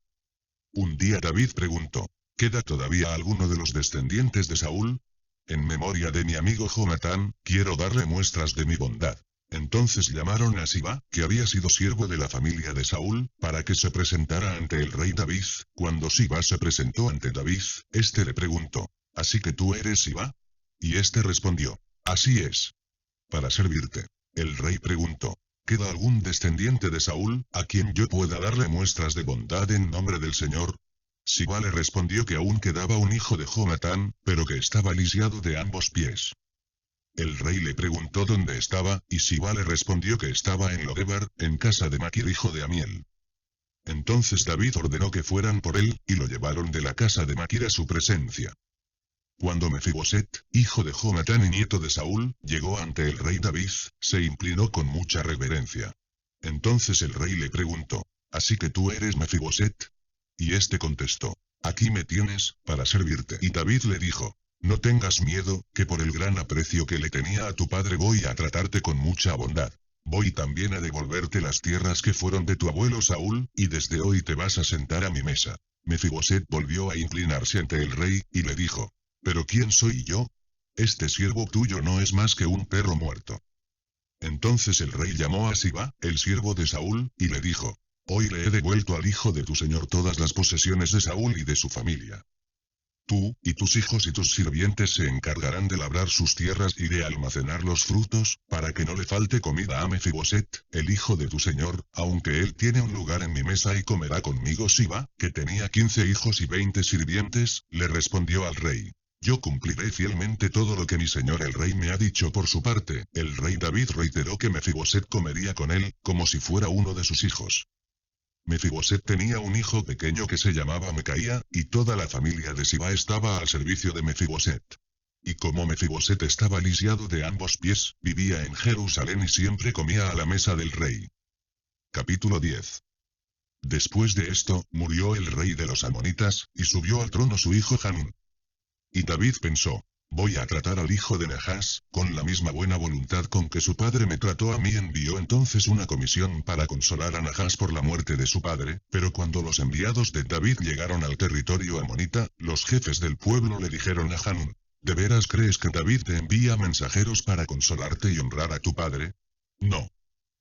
Un día David preguntó: ¿queda todavía alguno de los descendientes de Saúl? En memoria de mi amigo Jonatán, quiero darle muestras de mi bondad. Entonces llamaron a Sibá, que había sido siervo de la familia de Saúl, para que se presentara ante el rey David. Cuando Sibá se presentó ante David, éste le preguntó, ¿así que tú eres Sibá? Y éste respondió, así es. Para servirte. El rey preguntó, ¿queda algún descendiente de Saúl, a quien yo pueda darle muestras de bondad en nombre del Señor? Sibá le respondió que aún quedaba un hijo de Jonatán, pero que estaba lisiado de ambos pies. El rey le preguntó dónde estaba, y Sibá le respondió que estaba en Lodebar, en casa de Maquir hijo de Amiel. Entonces David ordenó que fueran por él, y lo llevaron de la casa de Maquir a su presencia. Cuando Mefiboset, hijo de Jonatán y nieto de Saúl, llegó ante el rey David, se inclinó con mucha reverencia. Entonces el rey le preguntó, ¿así que tú eres Mefiboset? Y éste contestó, aquí me tienes, para servirte. Y David le dijo, no tengas miedo, que por el gran aprecio que le tenía a tu padre voy a tratarte con mucha bondad. Voy también a devolverte las tierras que fueron de tu abuelo Saúl, y desde hoy te vas a sentar a mi mesa. Mefiboset volvió a inclinarse ante el rey, y le dijo, ¿pero quién soy yo? Este siervo tuyo no es más que un perro muerto. Entonces el rey llamó a Sibá, el siervo de Saúl, y le dijo, hoy le he devuelto al hijo de tu señor todas las posesiones de Saúl y de su familia. Tú, y tus hijos y tus sirvientes se encargarán de labrar sus tierras y de almacenar los frutos, para que no le falte comida a Mefiboset, el hijo de tu señor, aunque él tiene un lugar en mi mesa y comerá conmigo. Sibá, que tenía 15 hijos y 20 sirvientes, le respondió al rey. Yo cumpliré fielmente todo lo que mi señor el rey me ha dicho. Por su parte, el rey David reiteró que Mefiboset comería con él, como si fuera uno de sus hijos. Mefiboset tenía un hijo pequeño que se llamaba Mecaía, y toda la familia de Sibá estaba al servicio de Mefiboset. Y como Mefiboset estaba lisiado de ambos pies, vivía en Jerusalén y siempre comía a la mesa del rey. Capítulo 10. Después de esto, murió el rey de los amonitas, y subió al trono su hijo Hanún. Y David pensó, voy a tratar al hijo de Nahas, con la misma buena voluntad con que su padre me trató a mí. Envió entonces una comisión para consolar a Nahas por la muerte de su padre, pero cuando los enviados de David llegaron al territorio amonita, los jefes del pueblo le dijeron a Hanún, ¿de veras crees que David te envía mensajeros para consolarte y honrar a tu padre? No.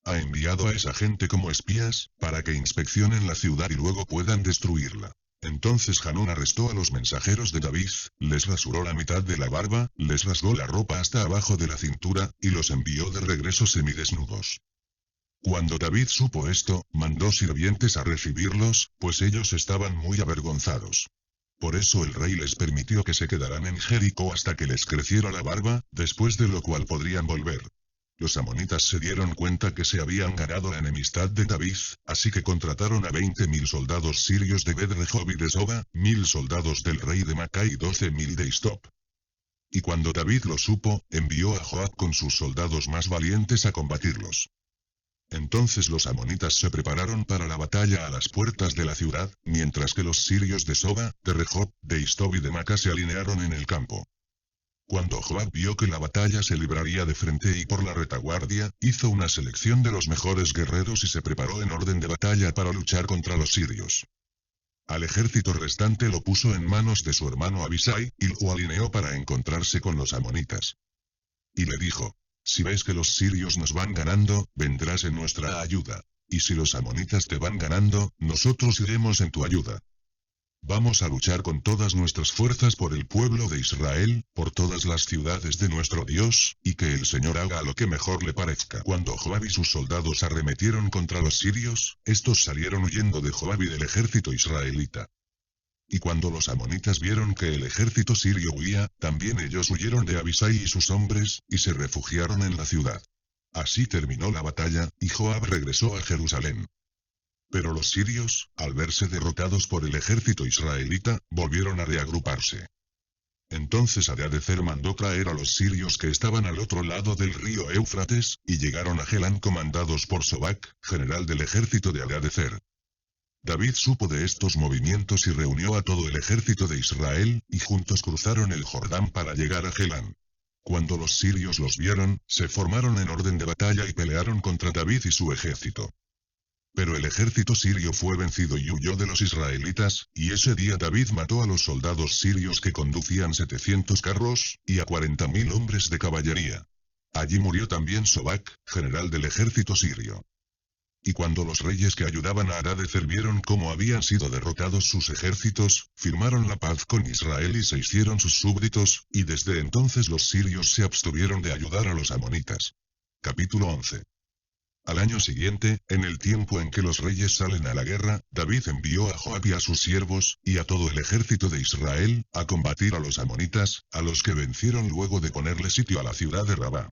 Ha enviado a esa gente como espías, para que inspeccionen la ciudad y luego puedan destruirla. Entonces Hanún arrestó a los mensajeros de David, les rasuró la mitad de la barba, les rasgó la ropa hasta abajo de la cintura, y los envió de regreso semidesnudos. Cuando David supo esto, mandó sirvientes a recibirlos, pues ellos estaban muy avergonzados. Por eso el rey les permitió que se quedaran en Jericó hasta que les creciera la barba, después de lo cual podrían volver. Los amonitas se dieron cuenta que se habían ganado la enemistad de David, así que contrataron a 20.000 soldados sirios de Bet-Rehob y de Soba, 1.000 soldados del rey de Maca y 12.000 de Istop. Y cuando David lo supo, envió a Joab con sus soldados más valientes a combatirlos. Entonces los amonitas se prepararon para la batalla a las puertas de la ciudad, mientras que los sirios de Soba, de Rehob, de Istop y de Maca se alinearon en el campo. Cuando Joab vio que la batalla se libraría de frente y por la retaguardia, hizo una selección de los mejores guerreros y se preparó en orden de batalla para luchar contra los sirios. Al ejército restante lo puso en manos de su hermano Abisai, y lo alineó para encontrarse con los amonitas. Y le dijo, si ves que los sirios nos van ganando, vendrás en nuestra ayuda. Y si los amonitas te van ganando, nosotros iremos en tu ayuda. Vamos a luchar con todas nuestras fuerzas por el pueblo de Israel, por todas las ciudades de nuestro Dios, y que el Señor haga lo que mejor le parezca. Cuando Joab y sus soldados arremetieron contra los sirios, estos salieron huyendo de Joab y del ejército israelita. Y cuando los amonitas vieron que el ejército sirio huía, también ellos huyeron de Abisai y sus hombres, y se refugiaron en la ciudad. Así terminó la batalla, y Joab regresó a Jerusalén. Pero los sirios, al verse derrotados por el ejército israelita, volvieron a reagruparse. Entonces Hadadezer mandó traer a los sirios que estaban al otro lado del río Éufrates, y llegaron a Helán comandados por Sobac, general del ejército de Hadadezer. David supo de estos movimientos y reunió a todo el ejército de Israel, y juntos cruzaron el Jordán para llegar a Helán. Cuando los sirios los vieron, se formaron en orden de batalla y pelearon contra David y su ejército. Pero el ejército sirio fue vencido y huyó de los israelitas, y ese día David mató a los soldados sirios que conducían 700 carros, y a 40.000 hombres de caballería. Allí murió también Sobac, general del ejército sirio. Y cuando los reyes que ayudaban a Hadadezer vieron cómo habían sido derrotados sus ejércitos, firmaron la paz con Israel y se hicieron sus súbditos, y desde entonces los sirios se abstuvieron de ayudar a los amonitas. Capítulo 11. Al año siguiente, en el tiempo en que los reyes salen a la guerra, David envió a Joab y a sus siervos, y a todo el ejército de Israel, a combatir a los amonitas, a los que vencieron luego de ponerle sitio a la ciudad de Rabá.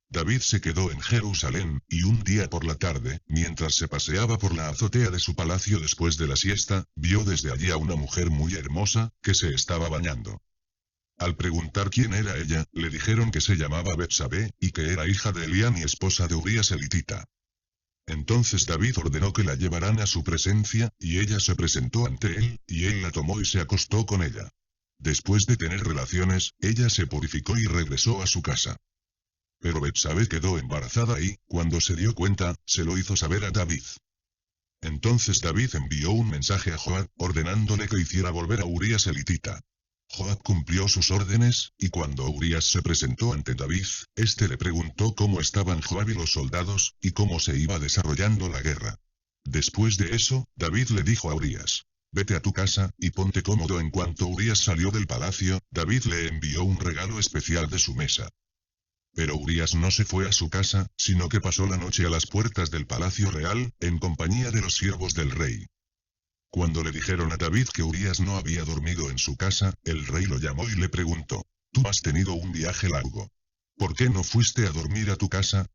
David se quedó en Jerusalén, y un día por la tarde, mientras se paseaba por la azotea de su palacio después de la siesta, vio desde allí a una mujer muy hermosa, que se estaba bañando. Al preguntar quién era ella, le dijeron que se llamaba Betsabé, y que era hija de Eliam y esposa de Urías elitita. Entonces David ordenó que la llevaran a su presencia, y ella se presentó ante él, y él la tomó y se acostó con ella. Después de tener relaciones, ella se purificó y regresó a su casa. Pero Betsabé quedó embarazada y, cuando se dio cuenta, se lo hizo saber a David. Entonces David envió un mensaje a Joab, ordenándole que hiciera volver a Urías elitita. Joab cumplió sus órdenes, y cuando Urías se presentó ante David, éste le preguntó cómo estaban Joab y los soldados, y cómo se iba desarrollando la guerra. Después de eso, David le dijo a Urías: vete a tu casa, y ponte cómodo. En cuanto Urías salió del palacio, David le envió un regalo especial de su mesa. Pero Urías no se fue a su casa, sino que pasó la noche a las puertas del palacio real, en compañía de los siervos del rey. Cuando le dijeron a David que Urías no había dormido en su casa, el rey lo llamó y le preguntó: «Tú has tenido un viaje largo. ¿Por qué no fuiste a dormir a tu casa?»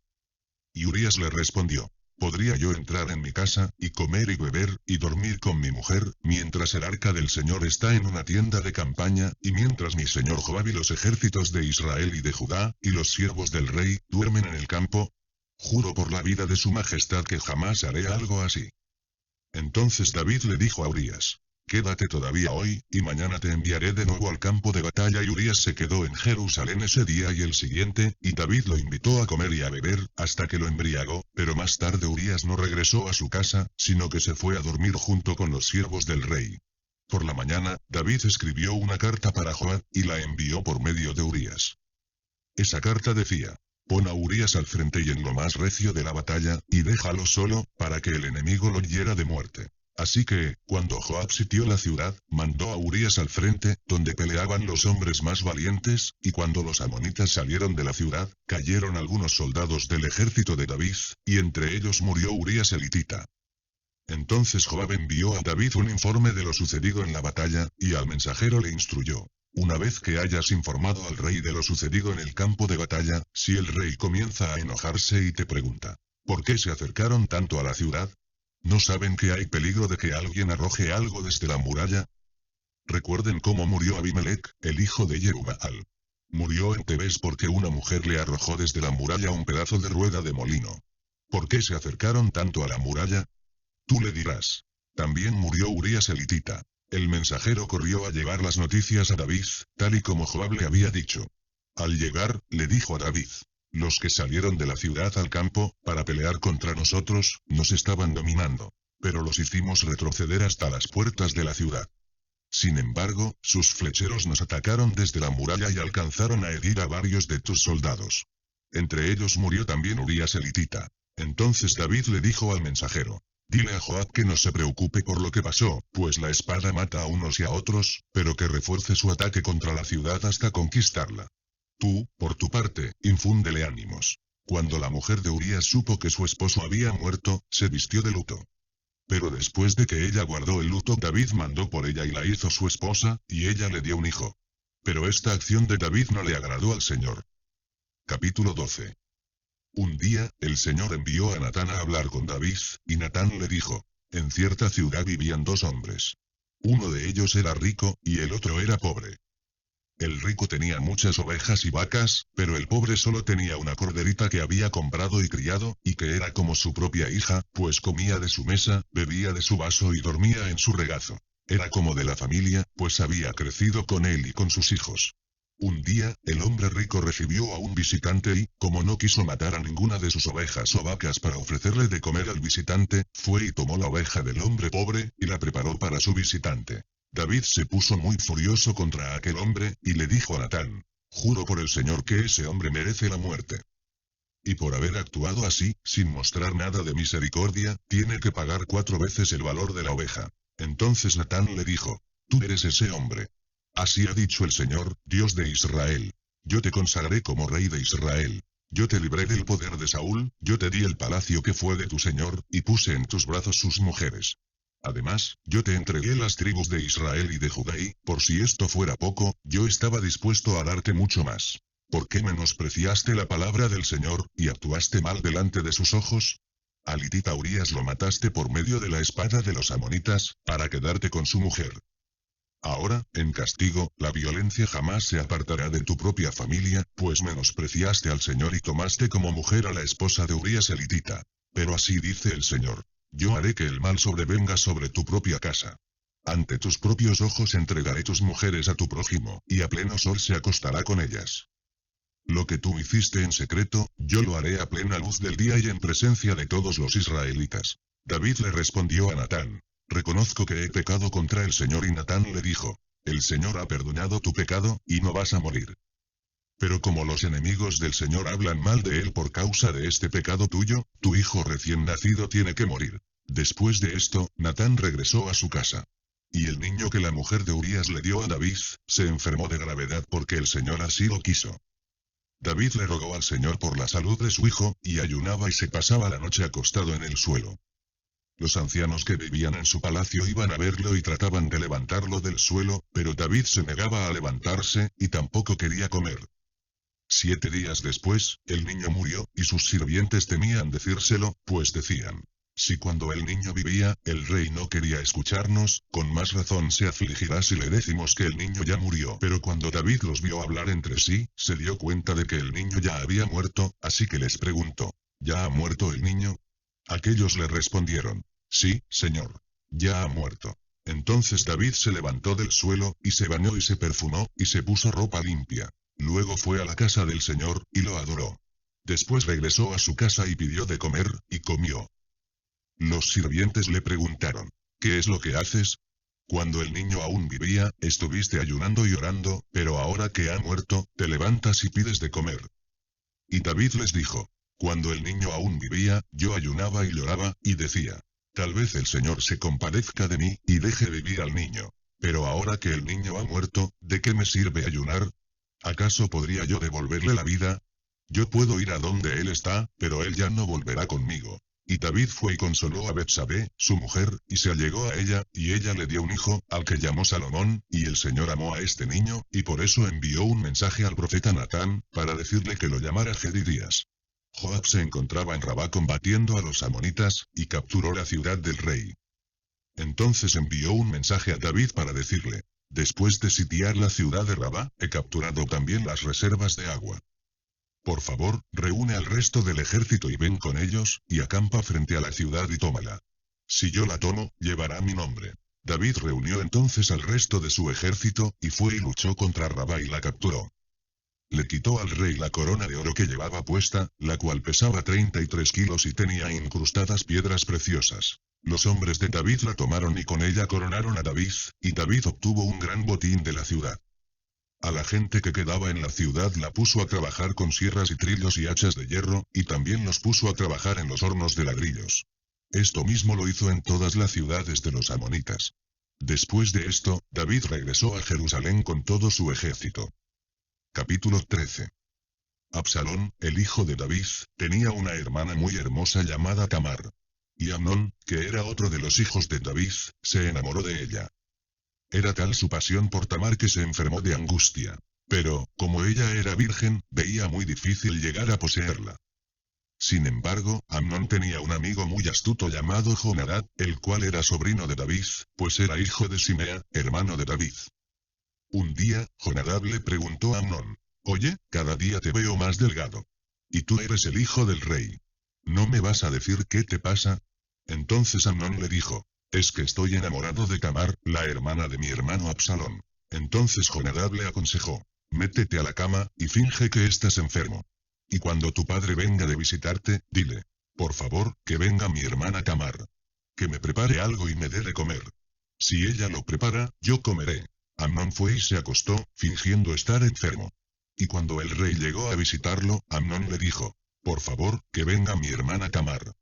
Y Urías le respondió: «¿Podría yo entrar en mi casa, y comer y beber, y dormir con mi mujer, mientras el arca del Señor está en una tienda de campaña, y mientras mi señor Joab y los ejércitos de Israel y de Judá, y los siervos del rey, duermen en el campo? Juro por la vida de su majestad que jamás haré algo así». Entonces David le dijo a Urías: «Quédate todavía hoy, y mañana te enviaré de nuevo al campo de batalla». Y Urías se quedó en Jerusalén ese día y el siguiente, y David lo invitó a comer y a beber, hasta que lo embriagó, pero más tarde Urías no regresó a su casa, sino que se fue a dormir junto con los siervos del rey. Por la mañana, David escribió una carta para Joab, y la envió por medio de Urías. Esa carta decía: «Pon a Urías al frente y en lo más recio de la batalla, y déjalo solo, para que el enemigo lo hiera de muerte». Así que, cuando Joab sitió la ciudad, mandó a Urías al frente, donde peleaban los hombres más valientes, y cuando los amonitas salieron de la ciudad, cayeron algunos soldados del ejército de David, y entre ellos murió Urías elitita. Entonces Joab envió a David un informe de lo sucedido en la batalla, y al mensajero le instruyó: «Una vez que hayas informado al rey de lo sucedido en el campo de batalla, si el rey comienza a enojarse y te pregunta: ¿por qué se acercaron tanto a la ciudad? ¿No saben que hay peligro de que alguien arroje algo desde la muralla? Recuerden cómo murió Abimelec, el hijo de Jerubbaal. Murió en Tebes porque una mujer le arrojó desde la muralla un pedazo de rueda de molino. ¿Por qué se acercaron tanto a la muralla?». Tú le dirás: «También murió Urías elitita». El mensajero corrió a llevar las noticias a David, tal y como Joab le había dicho. Al llegar, le dijo a David: «Los que salieron de la ciudad al campo, para pelear contra nosotros, nos estaban dominando. Pero los hicimos retroceder hasta las puertas de la ciudad. Sin embargo, sus flecheros nos atacaron desde la muralla y alcanzaron a herir a varios de tus soldados. Entre ellos murió también Urías elitita». Entonces David le dijo al mensajero: «Dile a Joab que no se preocupe por lo que pasó, pues la espada mata a unos y a otros, pero que refuerce su ataque contra la ciudad hasta conquistarla. Tú, por tu parte, infúndele ánimos». Cuando la mujer de Urías supo que su esposo había muerto, se vistió de luto. Pero después de que ella guardó el luto, David mandó por ella y la hizo su esposa, y ella le dio un hijo. Pero esta acción de David no le agradó al Señor. Capítulo 12. Un día, el Señor envió a Natán a hablar con David, y Natán le dijo: «En cierta ciudad vivían dos hombres. Uno de ellos era rico, y el otro era pobre. El rico tenía muchas ovejas y vacas, pero el pobre solo tenía una corderita que había comprado y criado, y que era como su propia hija, pues comía de su mesa, bebía de su vaso y dormía en su regazo. Era como de la familia, pues había crecido con él y con sus hijos». Un día, el hombre rico recibió a un visitante y, como no quiso matar a ninguna de sus ovejas o vacas para ofrecerle de comer al visitante, fue y tomó la oveja del hombre pobre, y la preparó para su visitante. David se puso muy furioso contra aquel hombre, y le dijo a Natán: «Juro por el Señor que ese hombre merece la muerte». Y por haber actuado así, sin mostrar nada de misericordia, tiene que pagar 4 veces el valor de la oveja. Entonces Natán le dijo: Tú eres ese hombre. Así ha dicho el Señor, Dios de Israel. Yo te consagré como rey de Israel. Yo te libré del poder de Saúl, yo te di el palacio que fue de tu Señor, y puse en tus brazos sus mujeres. Además, yo te entregué las tribus de Israel y de Judá y, por si esto fuera poco, yo estaba dispuesto a darte mucho más. ¿Por qué menospreciaste la palabra del Señor, y actuaste mal delante de sus ojos? Al hitita Urías lo mataste por medio de la espada de los amonitas, para quedarte con su mujer. Ahora, en castigo, la violencia jamás se apartará de tu propia familia, pues menospreciaste al Señor y tomaste como mujer a la esposa de Urías el hitita. Pero así dice el Señor: Yo haré que el mal sobrevenga sobre tu propia casa. Ante tus propios ojos entregaré tus mujeres a tu prójimo, y a pleno sol se acostará con ellas. Lo que tú hiciste en secreto, yo lo haré a plena luz del día y en presencia de todos los israelitas. David le respondió a Natán: Reconozco que he pecado contra el Señor. Y Natán le dijo: El Señor ha perdonado tu pecado, y no vas a morir. Pero como los enemigos del Señor hablan mal de él por causa de este pecado tuyo, tu hijo recién nacido tiene que morir. Después de esto, Natán regresó a su casa. Y el niño que la mujer de Urías le dio a David, se enfermó de gravedad porque el Señor así lo quiso. David le rogó al Señor por la salud de su hijo, y ayunaba y se pasaba la noche acostado en el suelo. Los ancianos que vivían en su palacio iban a verlo y trataban de levantarlo del suelo, pero David se negaba a levantarse, y tampoco quería comer. 7 días después, el niño murió, y sus sirvientes temían decírselo, pues decían: Si cuando el niño vivía, el rey no quería escucharnos, con más razón se afligirá si le decimos que el niño ya murió. Pero cuando David los vio hablar entre sí, se dio cuenta de que el niño ya había muerto, así que les preguntó: ¿Ya ha muerto el niño? Aquellos le respondieron: Sí, señor. Ya ha muerto. Entonces David se levantó del suelo, y se bañó y se perfumó, y se puso ropa limpia. Luego fue a la casa del Señor, y lo adoró. Después regresó a su casa y pidió de comer, y comió. Los sirvientes le preguntaron: ¿Qué es lo que haces? Cuando el niño aún vivía, estuviste ayunando y orando, pero ahora que ha muerto, te levantas y pides de comer. Y David les dijo: Cuando el niño aún vivía, yo ayunaba y lloraba, y decía: Tal vez el Señor se compadezca de mí, y deje vivir al niño. Pero ahora que el niño ha muerto, ¿de qué me sirve ayunar? ¿Acaso podría yo devolverle la vida? Yo puedo ir a donde él está, pero él ya no volverá conmigo. Y David fue y consoló a Betsabé, su mujer, y se allegó a ella, y ella le dio un hijo, al que llamó Salomón, y el Señor amó a este niño, y por eso envió un mensaje al profeta Natán, para decirle que lo llamara Jedidías. Joab se encontraba en Rabá combatiendo a los amonitas, y capturó la ciudad del rey. Entonces envió un mensaje a David para decirle: Después de sitiar la ciudad de Rabá, he capturado también las reservas de agua. Por favor, reúne al resto del ejército y ven con ellos, y acampa frente a la ciudad y tómala. Si yo la tomo, llevará mi nombre. David reunió entonces al resto de su ejército, y fue y luchó contra Rabá y la capturó. Le quitó al rey la corona de oro que llevaba puesta, la cual pesaba 33 kilos y tenía incrustadas piedras preciosas. Los hombres de David la tomaron y con ella coronaron a David, y David obtuvo un gran botín de la ciudad. A la gente que quedaba en la ciudad la puso a trabajar con sierras y trillos y hachas de hierro, y también los puso a trabajar en los hornos de ladrillos. Esto mismo lo hizo en todas las ciudades de los amonitas. Después de esto, David regresó a Jerusalén con todo su ejército. Capítulo 13. Absalón, el hijo de David, tenía una hermana muy hermosa llamada Tamar. Y Amnón, que era otro de los hijos de David, se enamoró de ella. Era tal su pasión por Tamar que se enfermó de angustia. Pero, como ella era virgen, veía muy difícil llegar a poseerla. Sin embargo, Amnón tenía un amigo muy astuto llamado Jonadab, el cual era sobrino de David, pues era hijo de Simea, hermano de David. Un día, Jonadab le preguntó a Amnón: Oye, cada día te veo más delgado. Y tú eres el hijo del rey. ¿No me vas a decir qué te pasa? Entonces Amnón le dijo: Es que estoy enamorado de Tamar, la hermana de mi hermano Absalón. Entonces Jonadab le aconsejó: Métete a la cama, y finge que estás enfermo. Y cuando tu padre venga de visitarte, dile: Por favor, que venga mi hermana Tamar. Que me prepare algo y me dé de comer. Si ella lo prepara, yo comeré. Amnón fue y se acostó, fingiendo estar enfermo. Y cuando el rey llegó a visitarlo, Amnón le dijo: Por favor, que venga mi hermana Tamar.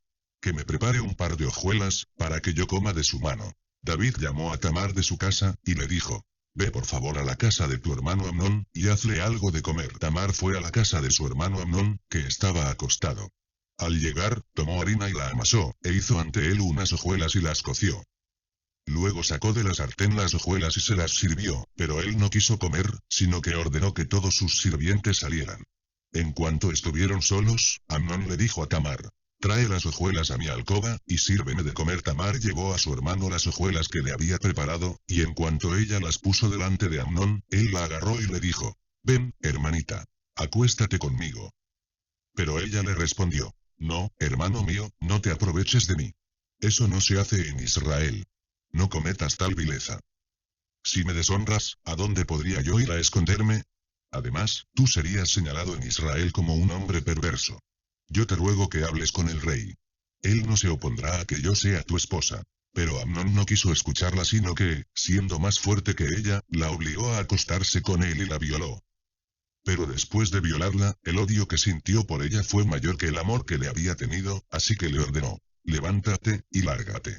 Que me prepare un par de hojuelas, para que yo coma de su mano. David llamó a Tamar de su casa, y le dijo, ve por favor a la casa de tu hermano Amnón, y hazle algo de comer. Tamar fue a la casa de su hermano Amnón, que estaba acostado. Al llegar, tomó harina y la amasó, e hizo ante él unas hojuelas y las coció. Luego sacó de la sartén las hojuelas y se las sirvió, pero él no quiso comer, sino que ordenó que todos sus sirvientes salieran. En cuanto estuvieron solos, Amnón le dijo a Tamar, trae las hojuelas a mi alcoba, y sírveme de comer. Tamar llevó a su hermano las hojuelas que le había preparado, y en cuanto ella las puso delante de Amnón, él la agarró y le dijo, ven, hermanita, acuéstate conmigo. Pero ella le respondió, no, hermano mío, no te aproveches de mí. Eso no se hace en Israel. No cometas tal vileza. Si me deshonras, ¿a dónde podría yo ir a esconderme? Además, tú serías señalado en Israel como un hombre perverso. Yo te ruego que hables con el rey. Él no se opondrá a que yo sea tu esposa. Pero Amnón no quiso escucharla, sino que, siendo más fuerte que ella, la obligó a acostarse con él y la violó. Pero después de violarla, el odio que sintió por ella fue mayor que el amor que le había tenido, así que le ordenó, levántate, y lárgate.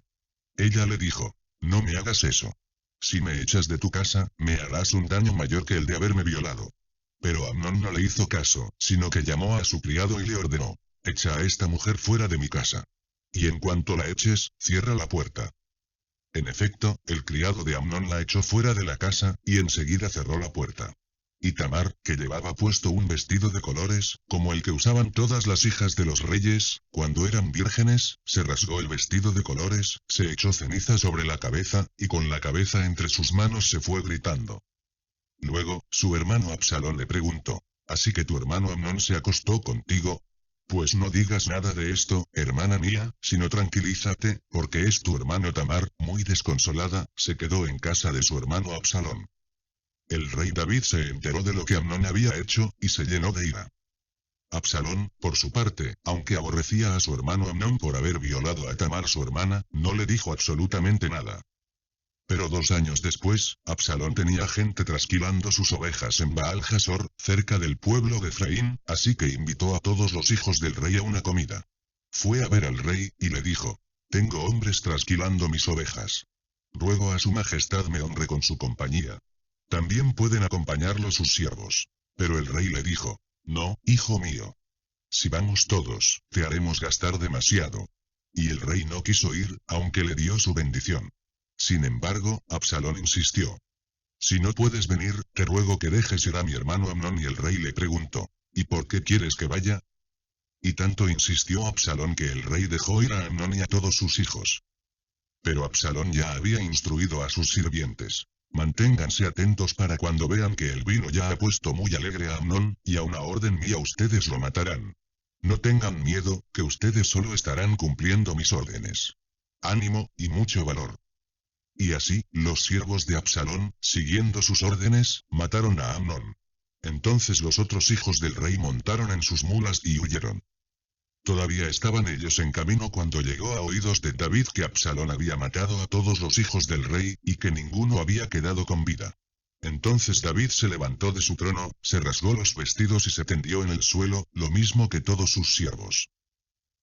Ella le dijo, no me hagas eso. Si me echas de tu casa, me harás un daño mayor que el de haberme violado. Pero Amnón no le hizo caso, sino que llamó a su criado y le ordenó, echa a esta mujer fuera de mi casa. Y en cuanto la eches, cierra la puerta. En efecto, el criado de Amnón la echó fuera de la casa, y enseguida cerró la puerta. Y Tamar, que llevaba puesto un vestido de colores, como el que usaban todas las hijas de los reyes, cuando eran vírgenes, se rasgó el vestido de colores, se echó ceniza sobre la cabeza, y con la cabeza entre sus manos se fue gritando. Luego, su hermano Absalón le preguntó, ¿así que tu hermano Amnón se acostó contigo? Pues no digas nada de esto, hermana mía, sino tranquilízate, porque es tu hermano. Tamar, muy desconsolada, se quedó en casa de su hermano Absalón. El rey David se enteró de lo que Amnón había hecho, y se llenó de ira. Absalón, por su parte, aunque aborrecía a su hermano Amnón por haber violado a Tamar su hermana, no le dijo absolutamente nada. Pero 2 años después, Absalón tenía gente trasquilando sus ovejas en Baal Jasor, cerca del pueblo de Efraín, así que invitó a todos los hijos del rey a una comida. Fue a ver al rey, y le dijo, tengo hombres trasquilando mis ovejas. Ruego a su majestad me honre con su compañía. También pueden acompañarlo sus siervos. Pero el rey le dijo, no, hijo mío. Si vamos todos, te haremos gastar demasiado. Y el rey no quiso ir, aunque le dio su bendición. Sin embargo, Absalón insistió. Si no puedes venir, te ruego que dejes ir a mi hermano Amnón. Y el rey le preguntó, ¿y por qué quieres que vaya? Y tanto insistió Absalón que el rey dejó ir a Amnón y a todos sus hijos. Pero Absalón ya había instruido a sus sirvientes. Manténganse atentos para cuando vean que el vino ya ha puesto muy alegre a Amnón, y a una orden mía ustedes lo matarán. No tengan miedo, que ustedes solo estarán cumpliendo mis órdenes. Ánimo, y mucho valor. Y así, los siervos de Absalón, siguiendo sus órdenes, mataron a Amnón. Entonces los otros hijos del rey montaron en sus mulas y huyeron. Todavía estaban ellos en camino cuando llegó a oídos de David que Absalón había matado a todos los hijos del rey, y que ninguno había quedado con vida. Entonces David se levantó de su trono, se rasgó los vestidos y se tendió en el suelo, lo mismo que todos sus siervos.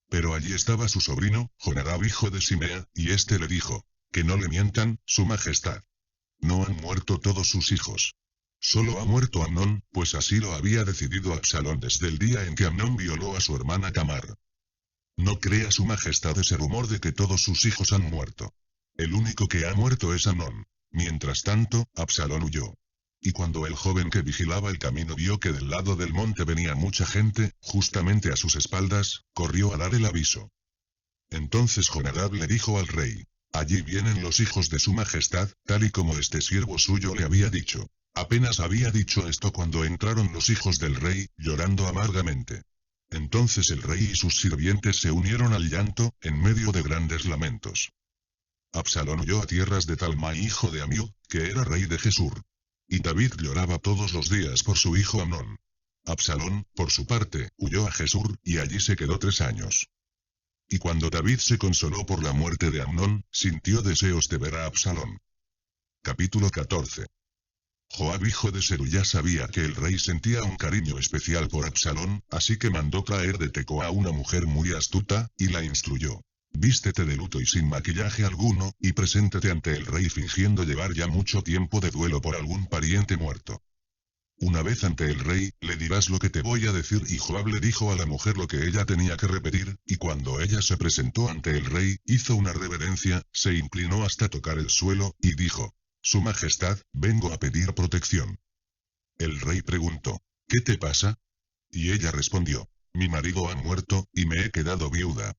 Pero allí estaba su sobrino, Jonadab hijo de Simea, y éste le dijo, que no le mientan, su majestad. No han muerto todos sus hijos. Solo ha muerto Amnón, pues así lo había decidido Absalón desde el día en que Amnón violó a su hermana Tamar. No crea su majestad ese rumor de que todos sus hijos han muerto. El único que ha muerto es Amnón. Mientras tanto, Absalón huyó. Y cuando el joven que vigilaba el camino vio que del lado del monte venía mucha gente, justamente a sus espaldas, corrió a dar el aviso. Entonces Jonadab le dijo al rey, allí vienen los hijos de su majestad, tal y como este siervo suyo le había dicho. Apenas había dicho esto cuando entraron los hijos del rey, llorando amargamente. Entonces el rey y sus sirvientes se unieron al llanto, en medio de grandes lamentos. Absalón huyó a tierras de Talmai hijo de Amiud, que era rey de Gesur. Y David lloraba todos los días por su hijo Amnón. Absalón, por su parte, huyó a Gesur, y allí se quedó 3 años. Y cuando David se consoló por la muerte de Amnón, sintió deseos de ver a Absalón. Capítulo 14. Joab hijo de Zeruya sabía que el rey sentía un cariño especial por Absalón, así que mandó traer de Tecoa a una mujer muy astuta, y la instruyó. Vístete de luto y sin maquillaje alguno, y preséntate ante el rey fingiendo llevar ya mucho tiempo de duelo por algún pariente muerto. Una vez ante el rey, le dirás lo que te voy a decir, y Joab le dijo a la mujer lo que ella tenía que repetir, y cuando ella se presentó ante el rey, hizo una reverencia, se inclinó hasta tocar el suelo, y dijo, Su Majestad, vengo a pedir protección. El rey preguntó, ¿qué te pasa? Y ella respondió, mi marido ha muerto, y me he quedado viuda.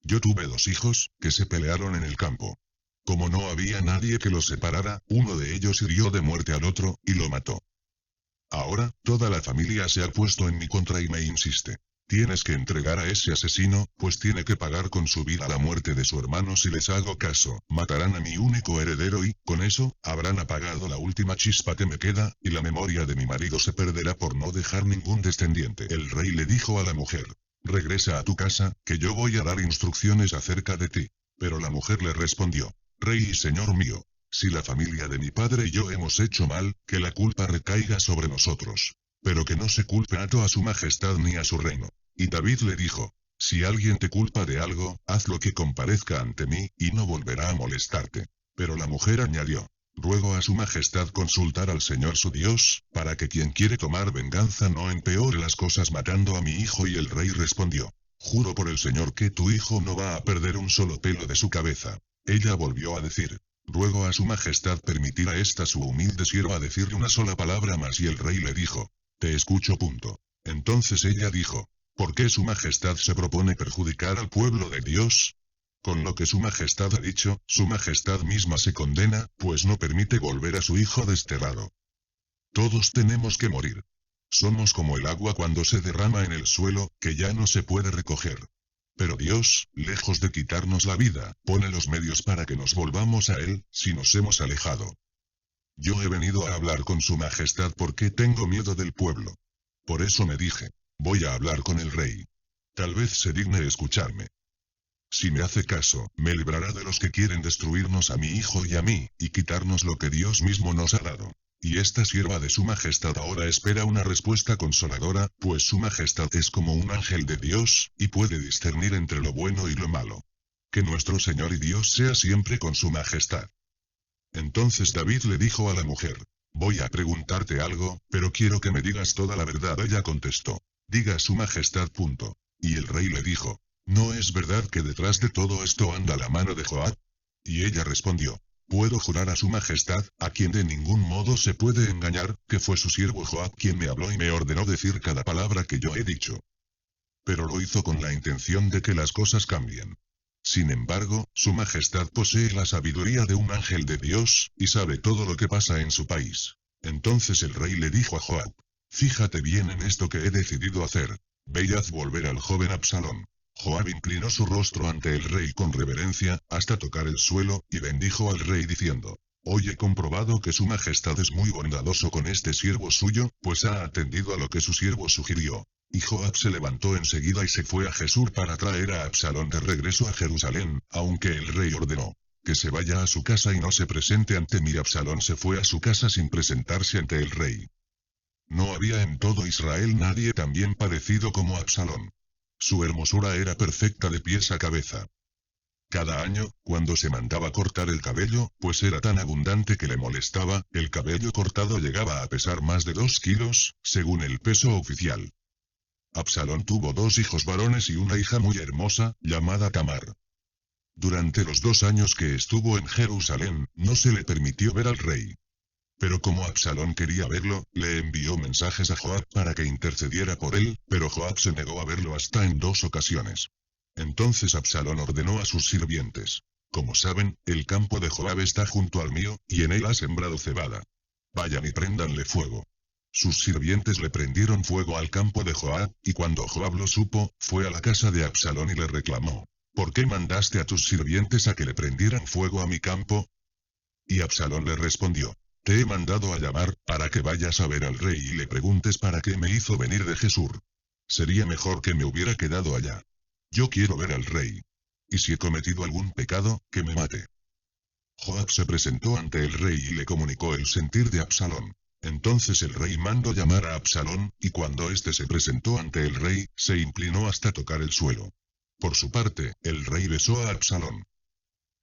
Yo tuve 2 hijos, que se pelearon en el campo. Como no había nadie que los separara, uno de ellos hirió de muerte al otro, y lo mató. Ahora, toda la familia se ha puesto en mi contra y me insiste. Tienes que entregar a ese asesino, pues tiene que pagar con su vida la muerte de su hermano si les hago caso. Matarán a mi único heredero y, con eso, habrán apagado la última chispa que me queda, y la memoria de mi marido se perderá por no dejar ningún descendiente. El rey le dijo a la mujer, regresa a tu casa, que yo voy a dar instrucciones acerca de ti. Pero la mujer le respondió, Rey y señor mío, si la familia de mi padre y yo hemos hecho mal, que la culpa recaiga sobre nosotros. Pero que no se culpe a toda su majestad ni a su reino. Y David le dijo, si alguien te culpa de algo, hazlo que comparezca ante mí, y no volverá a molestarte. Pero la mujer añadió, ruego a su majestad consultar al Señor su Dios, para que quien quiere tomar venganza no empeore las cosas matando a mi hijo. Y el rey respondió, juro por el Señor que tu hijo no va a perder un solo pelo de su cabeza. Ella volvió a decir, ruego a su majestad permitir a esta su humilde sierva decirle una sola palabra más. Y el rey le dijo, te escucho. Entonces ella dijo, ¿por qué su majestad se propone perjudicar al pueblo de Dios? Con lo que su majestad ha dicho, su majestad misma se condena, pues no permite volver a su hijo desterrado. Todos tenemos que morir. Somos como el agua cuando se derrama en el suelo, que ya no se puede recoger. Pero Dios, lejos de quitarnos la vida, pone los medios para que nos volvamos a Él, si nos hemos alejado. Yo he venido a hablar con su majestad porque tengo miedo del pueblo. Por eso me dije, voy a hablar con el rey. Tal vez se digne escucharme. Si me hace caso, me librará de los que quieren destruirnos a mi hijo y a mí, y quitarnos lo que Dios mismo nos ha dado. Y esta sierva de su majestad ahora espera una respuesta consoladora, pues su majestad es como un ángel de Dios, y puede discernir entre lo bueno y lo malo. Que nuestro Señor y Dios sea siempre con su majestad. Entonces David le dijo a la mujer, voy a preguntarte algo, pero quiero que me digas toda la verdad. Ella contestó, diga su majestad. Y el rey le dijo, ¿no es verdad que detrás de todo esto anda la mano de Joab? Y ella respondió, puedo jurar a su majestad, a quien de ningún modo se puede engañar, que fue su siervo Joab quien me habló y me ordenó decir cada palabra que yo he dicho. Pero lo hizo con la intención de que las cosas cambien. Sin embargo, su majestad posee la sabiduría de un ángel de Dios, y sabe todo lo que pasa en su país. Entonces el rey le dijo a Joab, fíjate bien en esto que he decidido hacer. Ve y haz volver al joven Absalón. Joab inclinó su rostro ante el rey con reverencia, hasta tocar el suelo, y bendijo al rey diciendo, hoy he comprobado que su majestad es muy bondadoso con este siervo suyo, pues ha atendido a lo que su siervo sugirió. Y Joab se levantó enseguida y se fue a Jesús para traer a Absalón de regreso a Jerusalén, aunque el rey ordenó que se vaya a su casa y no se presente ante mí. Absalón se fue a su casa sin presentarse ante el rey. No había en todo Israel nadie tan bien parecido como Absalón. Su hermosura era perfecta de pies a cabeza. Cada año, cuando se mandaba cortar el cabello, pues era tan abundante que le molestaba, el cabello cortado llegaba a pesar más de 2 kilos, según el peso oficial. Absalón tuvo 2 hijos varones y una hija muy hermosa, llamada Tamar. Durante los 2 años que estuvo en Jerusalén, no se le permitió ver al rey. Pero como Absalón quería verlo, le envió mensajes a Joab para que intercediera por él, pero Joab se negó a verlo hasta en 2 ocasiones. Entonces Absalón ordenó a sus sirvientes, como saben, el campo de Joab está junto al mío, y en él ha sembrado cebada. Vayan y préndanle fuego. Sus sirvientes le prendieron fuego al campo de Joab, y cuando Joab lo supo, fue a la casa de Absalón y le reclamó, ¿por qué mandaste a tus sirvientes a que le prendieran fuego a mi campo? Y Absalón le respondió, te he mandado a llamar, para que vayas a ver al rey y le preguntes para qué me hizo venir de Jesús. Sería mejor que me hubiera quedado allá. Yo quiero ver al rey. Y si he cometido algún pecado, que me mate. Joab se presentó ante el rey y le comunicó el sentir de Absalón. Entonces el rey mandó llamar a Absalón, y cuando éste se presentó ante el rey, se inclinó hasta tocar el suelo. Por su parte, el rey besó a Absalón.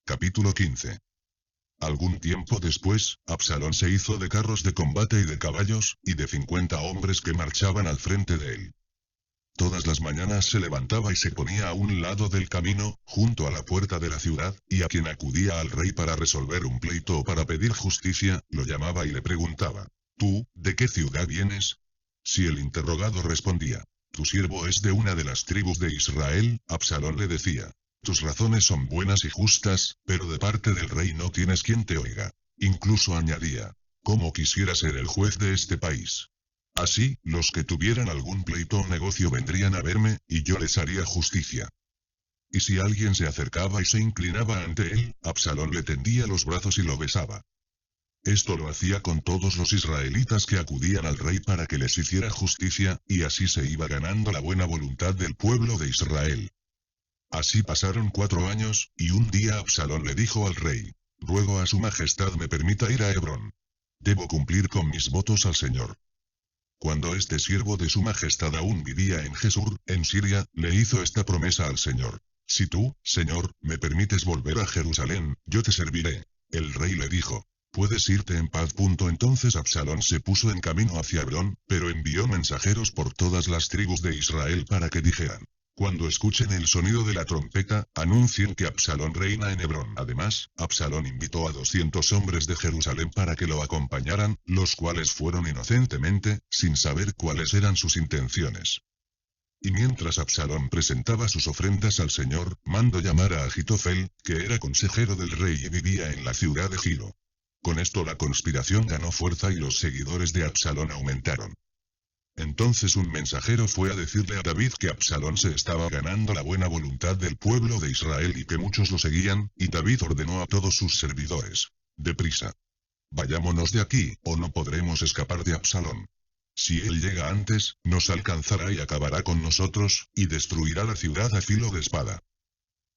Capítulo 15. Algún tiempo después, Absalón se hizo de carros de combate y de caballos, y de 50 hombres que marchaban al frente de él. Todas las mañanas se levantaba y se ponía a un lado del camino, junto a la puerta de la ciudad, y a quien acudía al rey para resolver un pleito o para pedir justicia, lo llamaba y le preguntaba: ¿Tú, de qué ciudad vienes? Si el interrogado respondía: tu siervo es de una de las tribus de Israel, Absalón le decía: tus razones son buenas y justas, pero de parte del rey no tienes quien te oiga. Incluso añadía: ¿cómo quisiera ser el juez de este país? Así, los que tuvieran algún pleito o negocio vendrían a verme, y yo les haría justicia. Y si alguien se acercaba y se inclinaba ante él, Absalón le tendía los brazos y lo besaba. Esto lo hacía con todos los israelitas que acudían al rey para que les hiciera justicia, y así se iba ganando la buena voluntad del pueblo de Israel. Así pasaron 4 años, y un día Absalón le dijo al rey: ruego a su majestad me permita ir a Hebrón. Debo cumplir con mis votos al Señor. Cuando este siervo de su majestad aún vivía en Jesur, en Siria, le hizo esta promesa al Señor: si tú, Señor, me permites volver a Jerusalén, yo te serviré. El rey le dijo: puedes irte en paz. Entonces Absalón se puso en camino hacia Hebrón, pero envió mensajeros por todas las tribus de Israel para que dijeran: cuando escuchen el sonido de la trompeta, anuncien que Absalón reina en Hebrón. Además, Absalón invitó a 200 hombres de Jerusalén para que lo acompañaran, los cuales fueron inocentemente, sin saber cuáles eran sus intenciones. Y mientras Absalón presentaba sus ofrendas al Señor, mandó llamar a Ahitofel, que era consejero del rey y vivía en la ciudad de Gilo. Con esto la conspiración ganó fuerza y los seguidores de Absalón aumentaron. Entonces un mensajero fue a decirle a David que Absalón se estaba ganando la buena voluntad del pueblo de Israel y que muchos lo seguían, y David ordenó a todos sus servidores: deprisa. Vayámonos de aquí, o no podremos escapar de Absalón. Si él llega antes, nos alcanzará y acabará con nosotros, y destruirá la ciudad a filo de espada.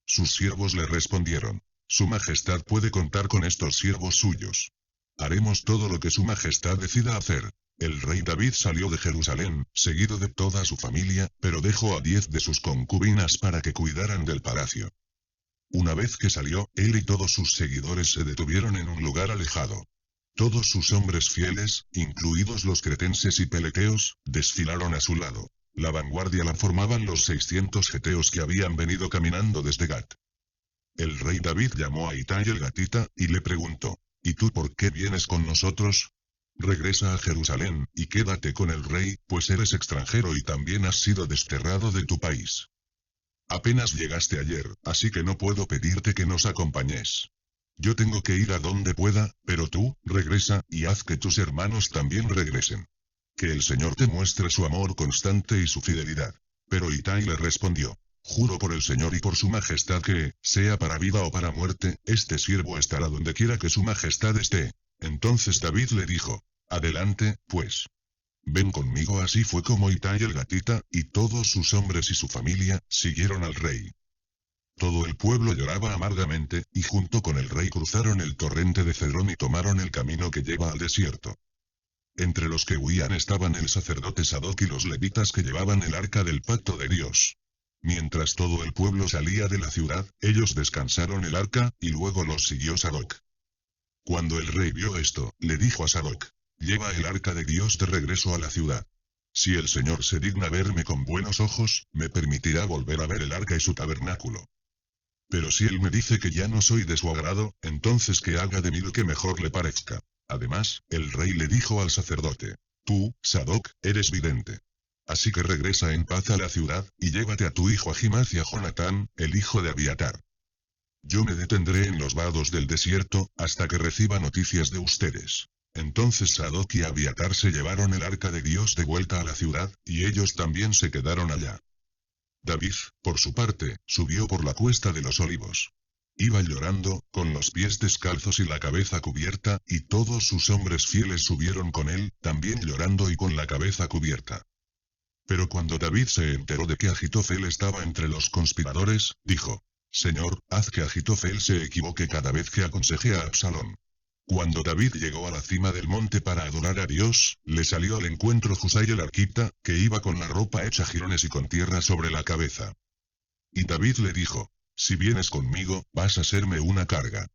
Sus siervos le respondieron: su majestad puede contar con estos siervos suyos. Haremos todo lo que su majestad decida hacer. El rey David salió de Jerusalén, seguido de toda su familia, pero dejó a 10 de sus concubinas para que cuidaran del palacio. Una vez que salió, él y todos sus seguidores se detuvieron en un lugar alejado. Todos sus hombres fieles, incluidos los cretenses y peleteos, desfilaron a su lado. La vanguardia la formaban los 600 geteos que habían venido caminando desde Gat. El rey David llamó a Itai el gatita, y le preguntó: ¿y tú por qué vienes con nosotros? Regresa a Jerusalén, y quédate con el rey, pues eres extranjero y también has sido desterrado de tu país. Apenas llegaste ayer, así que no puedo pedirte que nos acompañes. Yo tengo que ir a donde pueda, pero tú, regresa, y haz que tus hermanos también regresen. Que el Señor te muestre su amor constante y su fidelidad. Pero Itai le respondió: juro por el Señor y por su majestad que, sea para vida o para muerte, este siervo estará donde quiera que su majestad esté. Entonces David le dijo: adelante, pues. Ven conmigo. Así fue como Itai el gatita, y todos sus hombres y su familia, siguieron al rey. Todo el pueblo lloraba amargamente, y junto con el rey cruzaron el torrente de Cedrón y tomaron el camino que lleva al desierto. Entre los que huían estaban el sacerdote Sadoc y los levitas que llevaban el arca del pacto de Dios. Mientras todo el pueblo salía de la ciudad, ellos descansaron el arca, y luego los siguió Sadoc. Cuando el rey vio esto, le dijo a Sadoc: lleva el arca de Dios de regreso a la ciudad. Si el Señor se digna verme con buenos ojos, me permitirá volver a ver el arca y su tabernáculo. Pero si él me dice que ya no soy de su agrado, entonces que haga de mí lo que mejor le parezca. Además, el rey le dijo al sacerdote: tú, Sadoc, eres vidente. Así que regresa en paz a la ciudad, y llévate a tu hijo Ahimaaz y a Jonatán, el hijo de Abiatar. Yo me detendré en los vados del desierto, hasta que reciba noticias de ustedes. Entonces Sadoc y Abiatar se llevaron el arca de Dios de vuelta a la ciudad, y ellos también se quedaron allá. David, por su parte, subió por la cuesta de los Olivos. Iba llorando, con los pies descalzos y la cabeza cubierta, y todos sus hombres fieles subieron con él, también llorando y con la cabeza cubierta. Pero cuando David se enteró de que Ahitofel estaba entre los conspiradores, dijo: Señor, haz que Ahitofel se equivoque cada vez que aconseje a Absalón. Cuando David llegó a la cima del monte para adorar a Dios, le salió al encuentro Husai el arquita, que iba con la ropa hecha jirones y con tierra sobre la cabeza. Y David le dijo, si vienes conmigo, vas a serme una carga.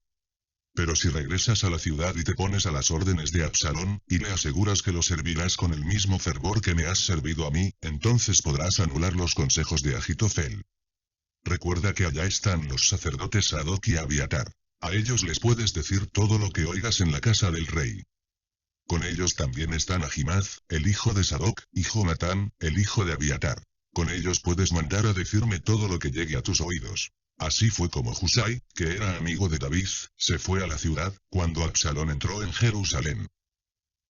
Pero si regresas a la ciudad y te pones a las órdenes de Absalón, y le aseguras que lo servirás con el mismo fervor que me has servido a mí, entonces podrás anular los consejos de Ahitofel. Recuerda que allá están los sacerdotes Sadoc y Abiatar. A ellos les puedes decir todo lo que oigas en la casa del rey. Con ellos también están Ahimaz, el hijo de Sadoc, y Jonatán, el hijo de Abiatar. Con ellos puedes mandar a decirme todo lo que llegue a tus oídos. Así fue como Husai, que era amigo de David, se fue a la ciudad, cuando Absalón entró en Jerusalén.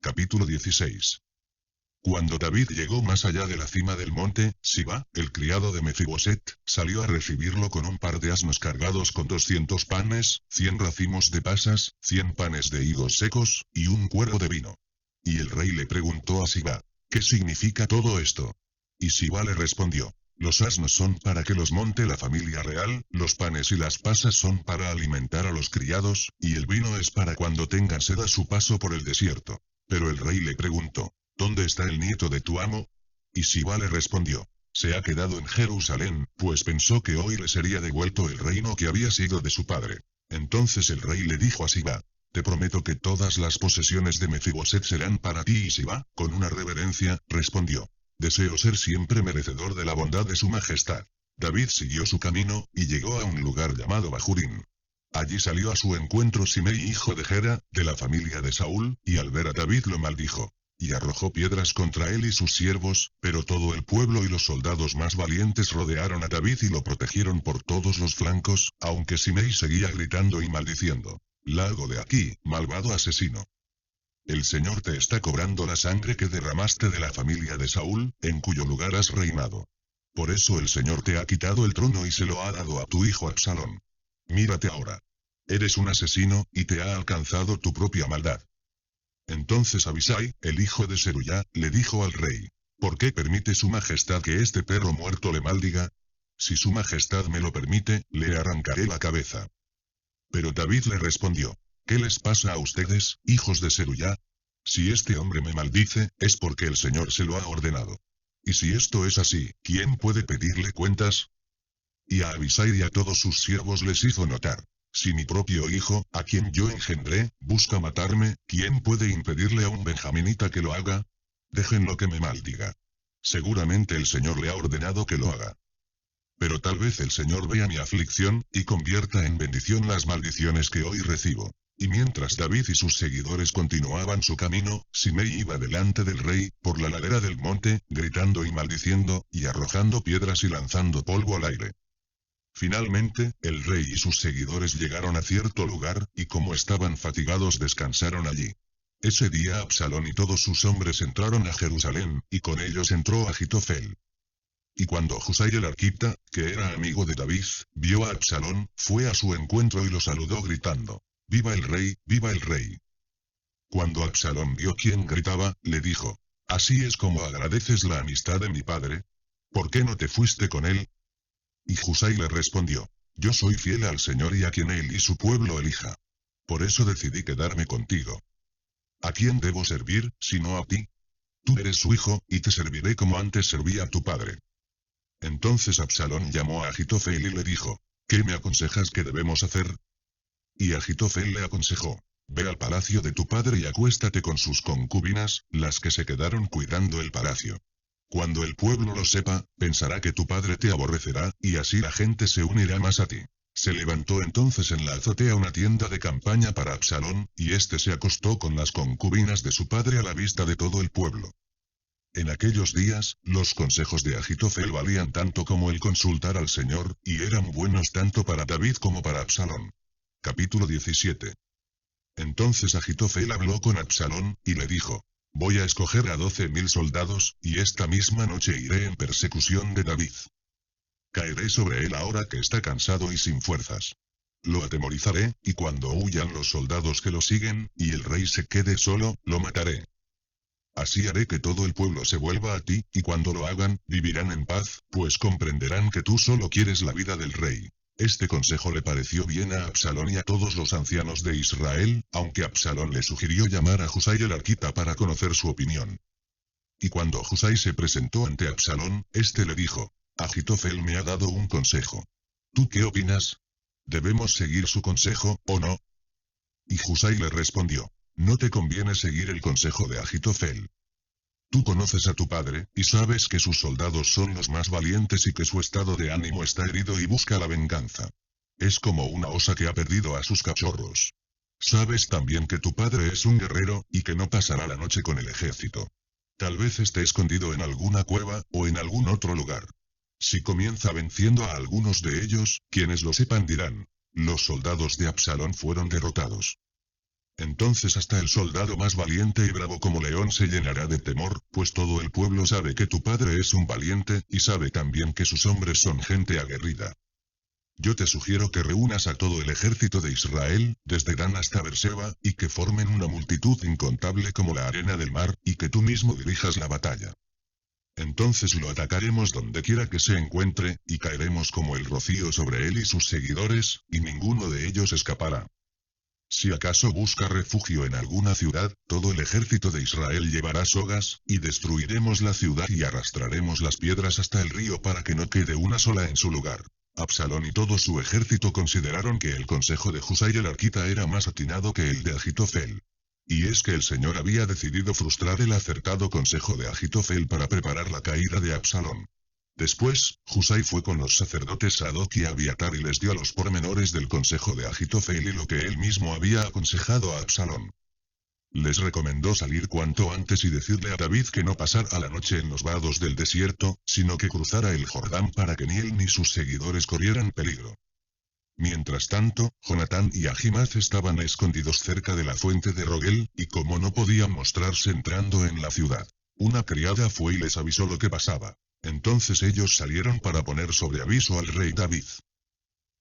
Capítulo 16. Cuando David llegó más allá de la cima del monte, Siba, el criado de Mefiboset, salió a recibirlo con un par de asnos cargados con 200 panes, 100 racimos de pasas, 100 panes de higos secos, y un cuero de vino. Y el rey le preguntó a Siba, ¿qué significa todo esto? Y Siba le respondió, los asnos son para que los monte la familia real, los panes y las pasas son para alimentar a los criados, y el vino es para cuando tengan sed a su paso por el desierto. Pero el rey le preguntó, ¿dónde está el nieto de tu amo? Y Siba le respondió, se ha quedado en Jerusalén, pues pensó que hoy le sería devuelto el reino que había sido de su padre. Entonces el rey le dijo a Siba, te prometo que todas las posesiones de Mefiboset serán para ti. Y Siba, con una reverencia, respondió, deseo ser siempre merecedor de la bondad de su majestad. David siguió su camino, y llegó a un lugar llamado Bahurín. Allí salió a su encuentro Simei hijo de Gera, de la familia de Saúl, y al ver a David lo maldijo. Y arrojó piedras contra él y sus siervos, pero todo el pueblo y los soldados más valientes rodearon a David y lo protegieron por todos los flancos, aunque Simei seguía gritando y maldiciendo. Largo de aquí, malvado asesino. El Señor te está cobrando la sangre que derramaste de la familia de Saúl, en cuyo lugar has reinado. Por eso el Señor te ha quitado el trono y se lo ha dado a tu hijo Absalón. Mírate ahora. Eres un asesino, y te ha alcanzado tu propia maldad. Entonces Abisai, el hijo de Seruyá, le dijo al rey, ¿por qué permite su majestad que este perro muerto le maldiga? Si su majestad me lo permite, le arrancaré la cabeza. Pero David le respondió, ¿qué les pasa a ustedes, hijos de Seruyá? Si este hombre me maldice, es porque el Señor se lo ha ordenado. Y si esto es así, ¿quién puede pedirle cuentas? Y a Abisai y a todos sus siervos les hizo notar, si mi propio hijo, a quien yo engendré, busca matarme, ¿quién puede impedirle a un benjaminita que lo haga? Déjenlo que me maldiga. Seguramente el Señor le ha ordenado que lo haga. Pero tal vez el Señor vea mi aflicción, y convierta en bendición las maldiciones que hoy recibo. Y mientras David y sus seguidores continuaban su camino, Simei iba delante del rey, por la ladera del monte, gritando y maldiciendo, y arrojando piedras y lanzando polvo al aire. Finalmente, el rey y sus seguidores llegaron a cierto lugar, y como estaban fatigados descansaron allí. Ese día Absalón y todos sus hombres entraron a Jerusalén, y con ellos entró Ahitofel. Y cuando Husai el arquita, que era amigo de David, vio a Absalón, fue a su encuentro y lo saludó gritando, ¡viva el rey, viva el rey! Cuando Absalón vio quién gritaba, le dijo, ¿así es como agradeces la amistad de mi padre? ¿Por qué no te fuiste con él? Y Husai le respondió, yo soy fiel al Señor y a quien él y su pueblo elija. Por eso decidí quedarme contigo. ¿A quién debo servir, sino a ti? Tú eres su hijo, y te serviré como antes serví a tu padre. Entonces Absalón llamó a Ahitofel y le dijo, ¿qué me aconsejas que debemos hacer? Y Ahitofel le aconsejó, ve al palacio de tu padre y acuéstate con sus concubinas, las que se quedaron cuidando el palacio. Cuando el pueblo lo sepa, pensará que tu padre te aborrecerá, y así la gente se unirá más a ti. Se levantó entonces en la azotea una tienda de campaña para Absalón, y éste se acostó con las concubinas de su padre a la vista de todo el pueblo. En aquellos días, los consejos de Ahitofel valían tanto como el consultar al Señor, y eran buenos tanto para David como para Absalón. Capítulo 17. Entonces Ahitofel habló con Absalón, y le dijo, voy a escoger a 12.000 soldados, y esta misma noche iré en persecución de David. Caeré sobre él ahora que está cansado y sin fuerzas. Lo atemorizaré, y cuando huyan los soldados que lo siguen, y el rey se quede solo, lo mataré. Así haré que todo el pueblo se vuelva a ti, y cuando lo hagan, vivirán en paz, pues comprenderán que tú solo quieres la vida del rey. Este consejo le pareció bien a Absalón y a todos los ancianos de Israel, aunque Absalón le sugirió llamar a Husai el arquita para conocer su opinión. Y cuando Husai se presentó ante Absalón, este le dijo: Ahitofel me ha dado un consejo. ¿Tú qué opinas? ¿Debemos seguir su consejo, o no? Y Husai le respondió: No te conviene seguir el consejo de Ahitofel. Tú conoces a tu padre, y sabes que sus soldados son los más valientes y que su estado de ánimo está herido y busca la venganza. Es como una osa que ha perdido a sus cachorros. Sabes también que tu padre es un guerrero, y que no pasará la noche con el ejército. Tal vez esté escondido en alguna cueva, o en algún otro lugar. Si comienza venciendo a algunos de ellos, quienes lo sepan dirán: los soldados de Absalón fueron derrotados. Entonces hasta el soldado más valiente y bravo como león se llenará de temor, pues todo el pueblo sabe que tu padre es un valiente, y sabe también que sus hombres son gente aguerrida. Yo te sugiero que reúnas a todo el ejército de Israel, desde Dan hasta Berseba, y que formen una multitud incontable como la arena del mar, y que tú mismo dirijas la batalla. Entonces lo atacaremos donde quiera que se encuentre, y caeremos como el rocío sobre él y sus seguidores, y ninguno de ellos escapará. Si acaso busca refugio en alguna ciudad, todo el ejército de Israel llevará sogas, y destruiremos la ciudad y arrastraremos las piedras hasta el río para que no quede una sola en su lugar. Absalón y todo su ejército consideraron que el consejo de Husai el arquita era más atinado que el de Ahitofel. Y es que el Señor había decidido frustrar el acertado consejo de Ahitofel para preparar la caída de Absalón. Después, Husai fue con los sacerdotes Sadoc y Abiatar y les dio los pormenores del consejo de Ahitofel y lo que él mismo había aconsejado a Absalón. Les recomendó salir cuanto antes y decirle a David que no pasara la noche en los vados del desierto, sino que cruzara el Jordán para que ni él ni sus seguidores corrieran peligro. Mientras tanto, Jonatán y Ahimaaz estaban escondidos cerca de la fuente de Rogel, y como no podían mostrarse entrando en la ciudad, una criada fue y les avisó lo que pasaba. Entonces ellos salieron para poner sobre aviso al rey David.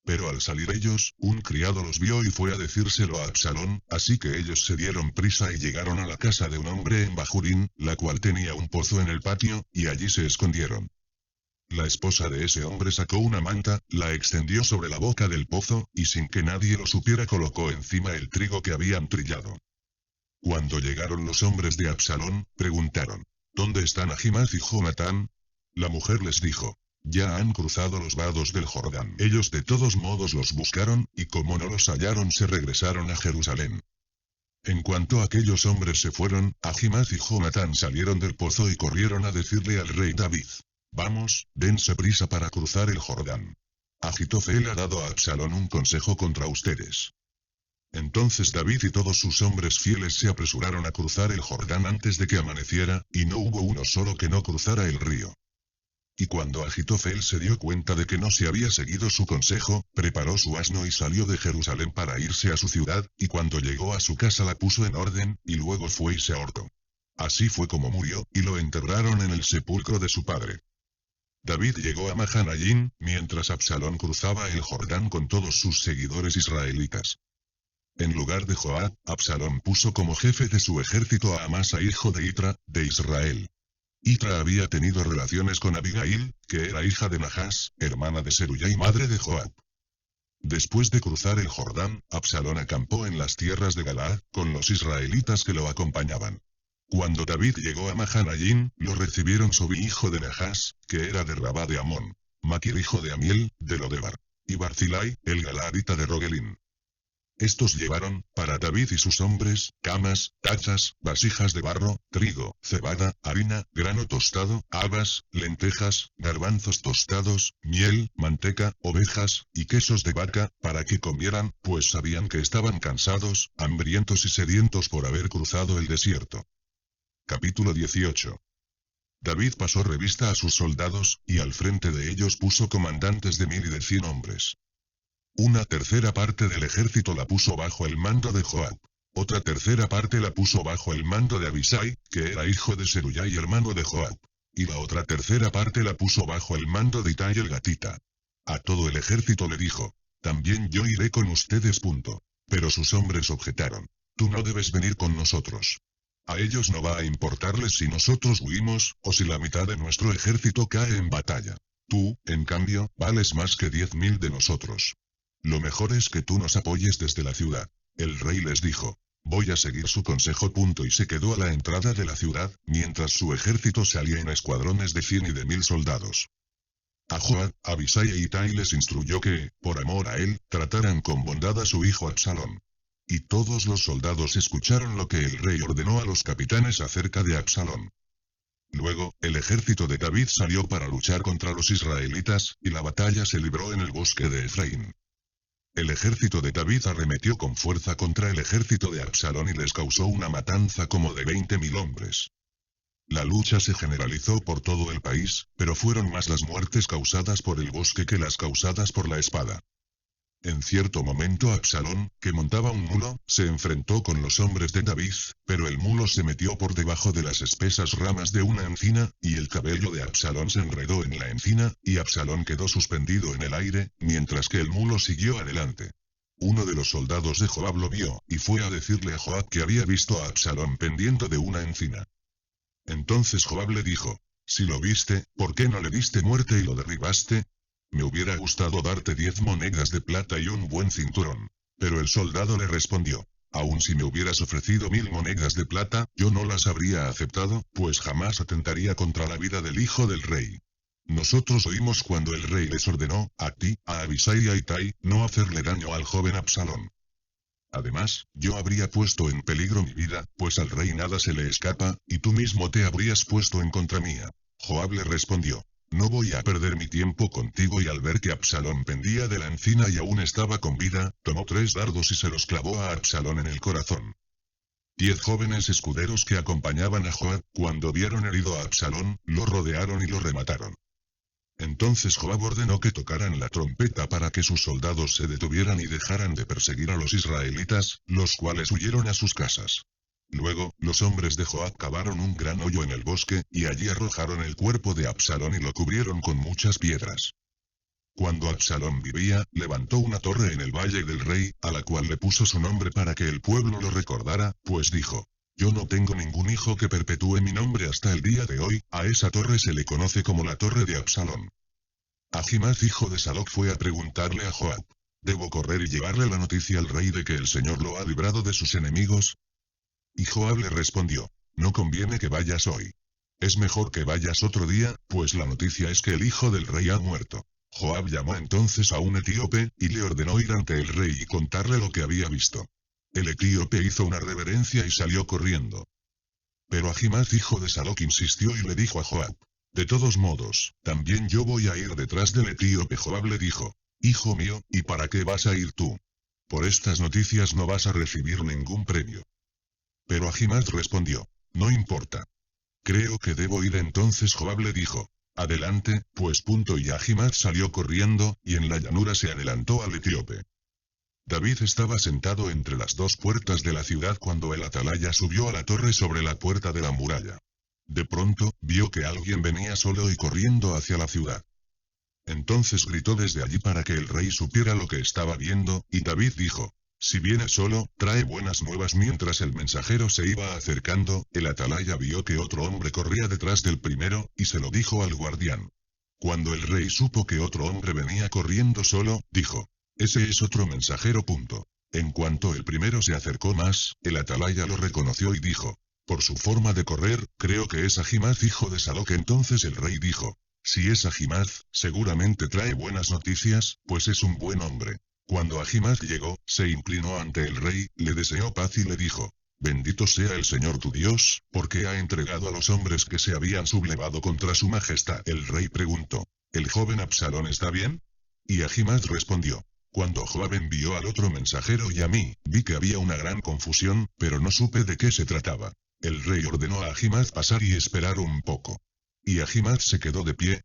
Pero al salir ellos, un criado los vio y fue a decírselo a Absalón, así que ellos se dieron prisa y llegaron a la casa de un hombre en Bahurín, la cual tenía un pozo en el patio, y allí se escondieron. La esposa de ese hombre sacó una manta, la extendió sobre la boca del pozo, y sin que nadie lo supiera colocó encima el trigo que habían trillado. Cuando llegaron los hombres de Absalón, preguntaron: ¿Dónde están Ahimaaz y Jonatán? La mujer les dijo: Ya han cruzado los vados del Jordán. Ellos de todos modos los buscaron, y como no los hallaron se regresaron a Jerusalén. En cuanto aquellos hombres se fueron, Ahimaaz y Jonatán salieron del pozo y corrieron a decirle al rey David: Vamos, dense prisa para cruzar el Jordán. Ahitofel ha dado a Absalón un consejo contra ustedes. Entonces David y todos sus hombres fieles se apresuraron a cruzar el Jordán antes de que amaneciera, y no hubo uno solo que no cruzara el río. Y cuando Ahitofel se dio cuenta de que no se había seguido su consejo, preparó su asno y salió de Jerusalén para irse a su ciudad, y cuando llegó a su casa la puso en orden, y luego fue y se ahorcó. Así fue como murió, y lo enterraron en el sepulcro de su padre. David llegó a Mahanayim, mientras Absalón cruzaba el Jordán con todos sus seguidores israelitas. En lugar de Joab, Absalón puso como jefe de su ejército a Amasa hijo de Itra, de Israel. Itra había tenido relaciones con Abigail, que era hija de Nahas, hermana de Seruya y madre de Joab. Después de cruzar el Jordán, Absalón acampó en las tierras de Galaad, con los israelitas que lo acompañaban. Cuando David llegó a Mahanayim, lo recibieron Sobi hijo de Nahas, que era de Rabá de Amón, Maquir hijo de Amiel, de Lodebar, y Barzilai, el galaadita de Rogelín. Estos llevaron, para David y sus hombres, camas, tazas, vasijas de barro, trigo, cebada, harina, grano tostado, habas, lentejas, garbanzos tostados, miel, manteca, ovejas, y quesos de vaca, para que comieran, pues sabían que estaban cansados, hambrientos y sedientos por haber cruzado el desierto. Capítulo 18. David pasó revista a sus soldados, y al frente de ellos puso comandantes de 1000 y de 100 hombres. Una tercera parte del ejército la puso bajo el mando de Joab. Otra tercera parte la puso bajo el mando de Abisai, que era hijo de Seruya y hermano de Joab. Y la otra tercera parte la puso bajo el mando de Itai el gatita. A todo el ejército le dijo: También yo iré con ustedes. Pero sus hombres objetaron: Tú no debes venir con nosotros. A ellos no va a importarles si nosotros huimos, o si la mitad de nuestro ejército cae en batalla. Tú, en cambio, vales más que 10.000 de nosotros. Lo mejor es que tú nos apoyes desde la ciudad. El rey les dijo. Voy a seguir su consejo. Y se quedó a la entrada de la ciudad, mientras su ejército salía en escuadrones de 100 y de 1000 soldados. A Joab, Abisai e Itai les instruyó que, por amor a él, trataran con bondad a su hijo Absalón. Y todos los soldados escucharon lo que el rey ordenó a los capitanes acerca de Absalón. Luego, el ejército de David salió para luchar contra los israelitas, y la batalla se libró en el bosque de Efraín. El ejército de David arremetió con fuerza contra el ejército de Absalón y les causó una matanza como de 20.000 hombres. La lucha se generalizó por todo el país, pero fueron más las muertes causadas por el bosque que las causadas por la espada. En cierto momento Absalón, que montaba un mulo, se enfrentó con los hombres de David, pero el mulo se metió por debajo de las espesas ramas de una encina, y el cabello de Absalón se enredó en la encina, y Absalón quedó suspendido en el aire, mientras que el mulo siguió adelante. Uno de los soldados de Joab lo vio, y fue a decirle a Joab que había visto a Absalón pendiendo de una encina. Entonces Joab le dijo, si lo viste, ¿por qué no le diste muerte y lo derribaste? Me hubiera gustado darte 10 monedas de plata y un buen cinturón. Pero el soldado le respondió, aun si me hubieras ofrecido 1000 monedas de plata, yo no las habría aceptado, pues jamás atentaría contra la vida del hijo del rey. Nosotros oímos cuando el rey les ordenó, a ti, a Abisai y a Itai, no hacerle daño al joven Absalón. Además, yo habría puesto en peligro mi vida, pues al rey nada se le escapa, y tú mismo te habrías puesto en contra mía. Joab le respondió, no voy a perder mi tiempo contigo, y al ver que Absalón pendía de la encina y aún estaba con vida, tomó 3 dardos y se los clavó a Absalón en el corazón. 10 jóvenes escuderos que acompañaban a Joab, cuando vieron herido a Absalón, lo rodearon y lo remataron. Entonces Joab ordenó que tocaran la trompeta para que sus soldados se detuvieran y dejaran de perseguir a los israelitas, los cuales huyeron a sus casas. Luego, los hombres de Joab cavaron un gran hoyo en el bosque, y allí arrojaron el cuerpo de Absalón y lo cubrieron con muchas piedras. Cuando Absalón vivía, levantó una torre en el valle del rey, a la cual le puso su nombre para que el pueblo lo recordara, pues dijo, yo no tengo ningún hijo que perpetúe mi nombre hasta el día de hoy, a esa torre se le conoce como la torre de Absalón. Ahimaaz hijo de Sadoc fue a preguntarle a Joab, ¿debo correr y llevarle la noticia al rey de que el Señor lo ha librado de sus enemigos? Y Joab le respondió, no conviene que vayas hoy. Es mejor que vayas otro día, pues la noticia es que el hijo del rey ha muerto. Joab llamó entonces a un etíope, y le ordenó ir ante el rey y contarle lo que había visto. El etíope hizo una reverencia y salió corriendo. Pero Ahimaaz hijo de Sadoc insistió y le dijo a Joab, de todos modos, también yo voy a ir detrás del etíope. Joab le dijo, hijo mío, ¿y para qué vas a ir tú? Por estas noticias no vas a recibir ningún premio. Pero Ahimaaz respondió, no importa. Creo que debo ir. Entonces Joab le dijo, adelante, pues. Y Ahimaaz salió corriendo, y en la llanura se adelantó al etíope. David estaba sentado entre las 2 puertas de la ciudad cuando el atalaya subió a la torre sobre la puerta de la muralla. De pronto, vio que alguien venía solo y corriendo hacia la ciudad. Entonces gritó desde allí para que el rey supiera lo que estaba viendo, y David dijo, si viene solo, trae buenas nuevas. Mientras el mensajero se iba acercando, el atalaya vio que otro hombre corría detrás del primero, y se lo dijo al guardián. Cuando el rey supo que otro hombre venía corriendo solo, dijo, ese es otro mensajero. En cuanto el primero se acercó más, el atalaya lo reconoció y dijo, por su forma de correr, creo que es Ahimaaz hijo de Sadoc. Entonces el rey dijo, si es Ahimaaz, seguramente trae buenas noticias, pues es un buen hombre. Cuando Ahimaaz llegó, se inclinó ante el rey, le deseó paz y le dijo, bendito sea el Señor tu Dios, porque ha entregado a los hombres que se habían sublevado contra su majestad. El rey preguntó, ¿el joven Absalón está bien? Y Ahimaaz respondió, cuando Joab envió al otro mensajero y a mí, vi que había una gran confusión, pero no supe de qué se trataba. El rey ordenó a Ahimaaz pasar y esperar un poco. Y Ahimaaz se quedó de pie.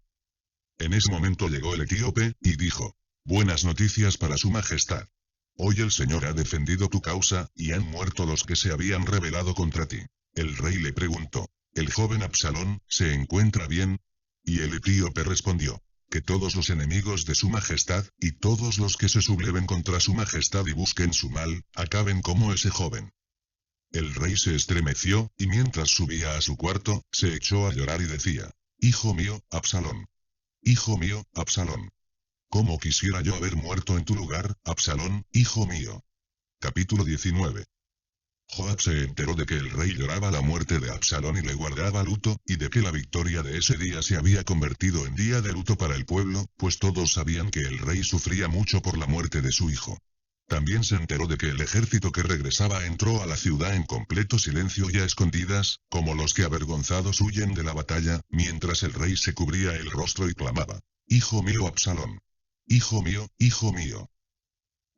En ese momento llegó el etíope, y dijo, buenas noticias para su majestad. Hoy el Señor ha defendido tu causa, y han muerto los que se habían rebelado contra ti. El rey le preguntó, ¿el joven Absalón se encuentra bien? Y el etíope respondió, que todos los enemigos de su majestad, y todos los que se subleven contra su majestad y busquen su mal, acaben como ese joven. El rey se estremeció, y mientras subía a su cuarto, se echó a llorar y decía, hijo mío, Absalón. hijo mío, Absalón. Cómo quisiera yo haber muerto en tu lugar, Absalón, hijo mío. Capítulo 19. Joab se enteró de que el rey lloraba la muerte de Absalón y le guardaba luto, y de que la victoria de ese día se había convertido en día de luto para el pueblo, pues todos sabían que el rey sufría mucho por la muerte de su hijo. También se enteró de que el ejército que regresaba entró a la ciudad en completo silencio y a escondidas, como los que avergonzados huyen de la batalla, mientras el rey se cubría el rostro y clamaba: Hijo mío Absalón. Hijo mío, hijo mío.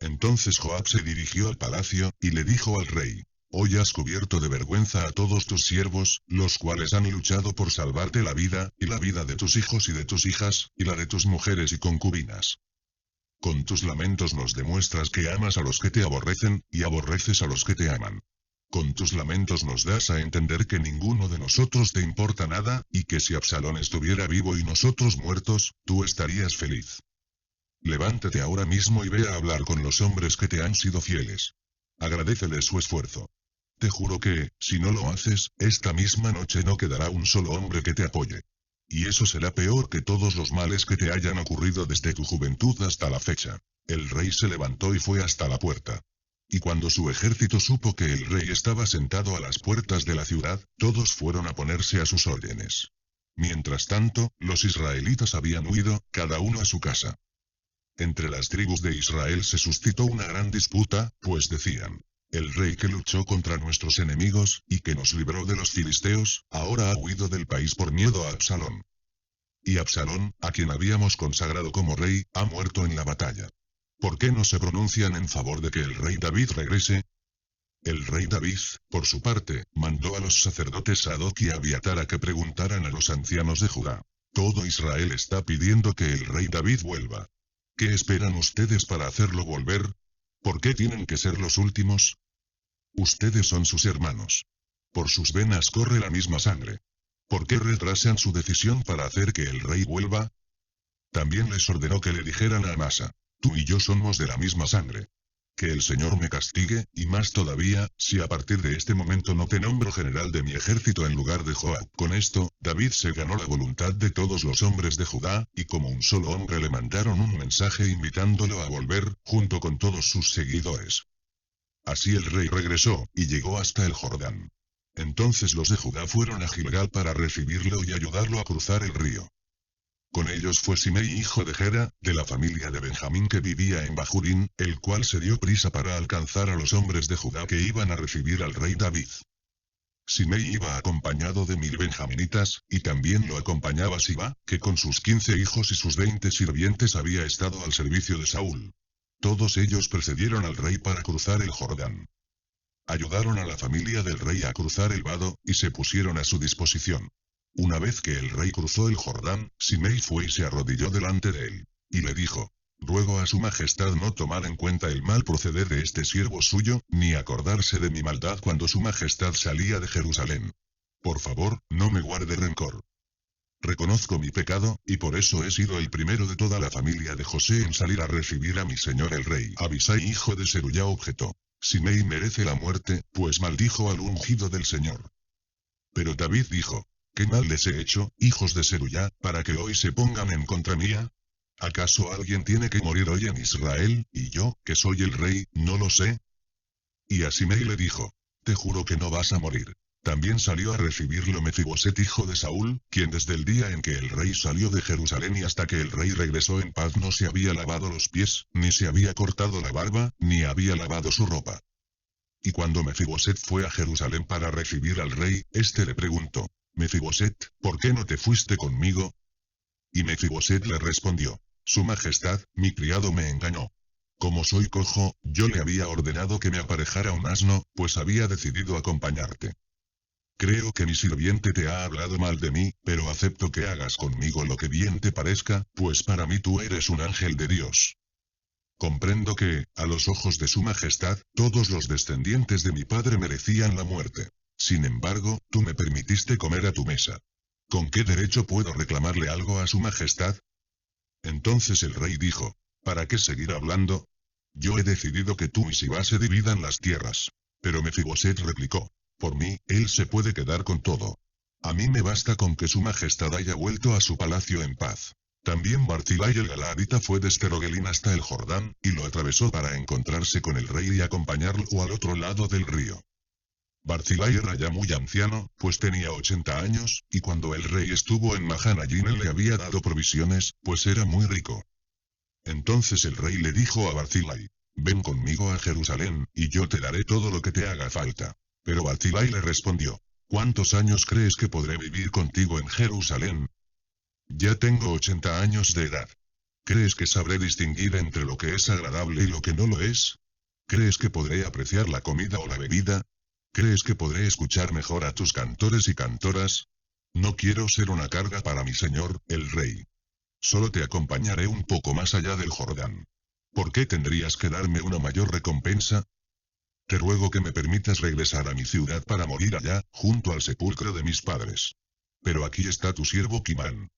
Entonces Joab se dirigió al palacio, y le dijo al rey: Hoy has cubierto de vergüenza a todos tus siervos, los cuales han luchado por salvarte la vida, y la vida de tus hijos y de tus hijas, y la de tus mujeres y concubinas. Con tus lamentos nos demuestras que amas a los que te aborrecen, y aborreces a los que te aman. Con tus lamentos nos das a entender que ninguno de nosotros te importa nada, y que si Absalón estuviera vivo y nosotros muertos, tú estarías feliz. Levántate ahora mismo y ve a hablar con los hombres que te han sido fieles. Agradéceles su esfuerzo. Te juro que, si no lo haces, esta misma noche no quedará un solo hombre que te apoye. Y eso será peor que todos los males que te hayan ocurrido desde tu juventud hasta la fecha. El rey se levantó y fue hasta la puerta. Y cuando su ejército supo que el rey estaba sentado a las puertas de la ciudad, todos fueron a ponerse a sus órdenes. Mientras tanto, los israelitas habían huido, cada uno a su casa. Entre las tribus de Israel se suscitó una gran disputa, pues decían: el rey que luchó contra nuestros enemigos, y que nos libró de los filisteos, ahora ha huido del país por miedo a Absalón. Y Absalón, a quien habíamos consagrado como rey, ha muerto en la batalla. ¿Por qué no se pronuncian en favor de que el rey David regrese? El rey David, por su parte, mandó a los sacerdotes Sadoc y Abiatar a que preguntaran a los ancianos de Judá: todo Israel está pidiendo que el rey David vuelva. ¿Qué esperan ustedes para hacerlo volver? ¿Por qué tienen que ser los últimos? Ustedes son sus hermanos. Por sus venas corre la misma sangre. ¿Por qué retrasan su decisión para hacer que el rey vuelva? También les ordenó que le dijeran a Amasa: tú y yo somos de la misma sangre. Que el Señor me castigue, y más todavía, si a partir de este momento no te nombro general de mi ejército en lugar de Joab. Con esto, David se ganó la voluntad de todos los hombres de Judá, y como un solo hombre le mandaron un mensaje invitándolo a volver, junto con todos sus seguidores. Así el rey regresó, y llegó hasta el Jordán. Entonces los de Judá fueron a Gilgal para recibirlo y ayudarlo a cruzar el río. Con ellos fue Simei hijo de Gera, de la familia de Benjamín que vivía en Bahurín, el cual se dio prisa para alcanzar a los hombres de Judá que iban a recibir al rey David. Simei iba acompañado de 1000 benjaminitas, y también lo acompañaba Siba, que con sus 15 hijos y sus 20 sirvientes había estado al servicio de Saúl. Todos ellos precedieron al rey para cruzar el Jordán. Ayudaron a la familia del rey a cruzar el vado, y se pusieron a su disposición. Una vez que el rey cruzó el Jordán, Simei fue y se arrodilló delante de él, y le dijo: ruego a su majestad no tomar en cuenta el mal proceder de este siervo suyo, ni acordarse de mi maldad cuando su majestad salía de Jerusalén. Por favor, no me guarde rencor. Reconozco mi pecado, y por eso he sido el primero de toda la familia de José en salir a recibir a mi señor el rey. Abisai hijo de Seruyá objetó: Simei merece la muerte, pues maldijo al ungido del Señor. Pero David dijo: ¿qué mal les he hecho, hijos de Seruyá, para que hoy se pongan en contra mía? ¿Acaso alguien tiene que morir hoy en Israel, y yo, que soy el rey, no lo sé? Y a Simei le dijo: te juro que no vas a morir. También salió a recibirlo Mefiboset hijo de Saúl, quien desde el día en que el rey salió de Jerusalén y hasta que el rey regresó en paz no se había lavado los pies, ni se había cortado la barba, ni había lavado su ropa. Y cuando Mefiboset fue a Jerusalén para recibir al rey, éste le preguntó: Mefiboset, ¿por qué no te fuiste conmigo? Y Mefiboset le respondió: Su majestad, mi criado me engañó. Como soy cojo, yo le había ordenado que me aparejara un asno, pues había decidido acompañarte. Creo que mi sirviente te ha hablado mal de mí, pero acepto que hagas conmigo lo que bien te parezca, pues para mí tú eres un ángel de Dios. Comprendo que, a los ojos de su majestad, todos los descendientes de mi padre merecían la muerte. Sin embargo, tú me permitiste comer a tu mesa. ¿Con qué derecho puedo reclamarle algo a su majestad? Entonces el rey dijo: ¿para qué seguir hablando? Yo he decidido que tú y Siba se dividan las tierras. Pero Mefiboset replicó: por mí, él se puede quedar con todo. A mí me basta con que su majestad haya vuelto a su palacio en paz. También Barzillai el Galadita fue desde Rogelín hasta el Jordán, y lo atravesó para encontrarse con el rey y acompañarlo al otro lado del río. Barzillai era ya muy anciano, pues tenía 80 años, y cuando el rey estuvo en Mahanaim le había dado provisiones, pues era muy rico. Entonces el rey le dijo a Barzillai: ven conmigo a Jerusalén, y yo te daré todo lo que te haga falta. Pero Barzillai le respondió: ¿cuántos años crees que podré vivir contigo en Jerusalén? Ya tengo 80 años de edad. ¿Crees que sabré distinguir entre lo que es agradable y lo que no lo es? ¿Crees que podré apreciar la comida o la bebida? ¿Crees que podré escuchar mejor a tus cantores y cantoras? No quiero ser una carga para mi señor, el rey. Solo te acompañaré un poco más allá del Jordán. ¿Por qué tendrías que darme una mayor recompensa? Te ruego que me permitas regresar a mi ciudad para morir allá, junto al sepulcro de mis padres. Pero aquí está tu siervo Kimán.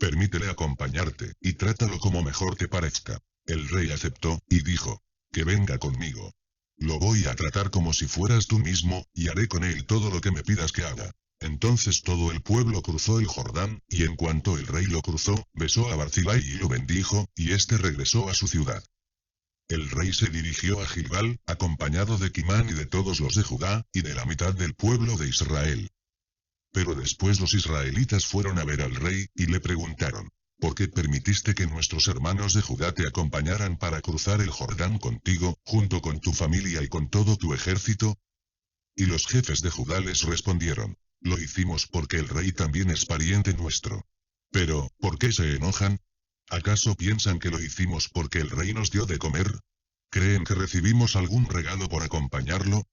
Permítele acompañarte, y trátalo como mejor te parezca. El rey aceptó, y dijo: que venga conmigo. Lo voy a tratar como si fueras tú mismo, y haré con él todo lo que me pidas que haga. Entonces todo el pueblo cruzó el Jordán, y en cuanto el rey lo cruzó, besó a Barzillai y lo bendijo, y éste regresó a su ciudad. El rey se dirigió a Gilgal, acompañado de Kimán y de todos los de Judá, y de la mitad del pueblo de Israel. Pero después los israelitas fueron a ver al rey, y le preguntaron: ¿por qué permitiste que nuestros hermanos de Judá te acompañaran para cruzar el Jordán contigo, junto con tu familia y con todo tu ejército? Y los jefes de Judá les respondieron: lo hicimos porque el rey también es pariente nuestro. Pero, ¿por qué se enojan? ¿Acaso piensan que lo hicimos porque el rey nos dio de comer? ¿Creen que recibimos algún regalo por acompañarlo?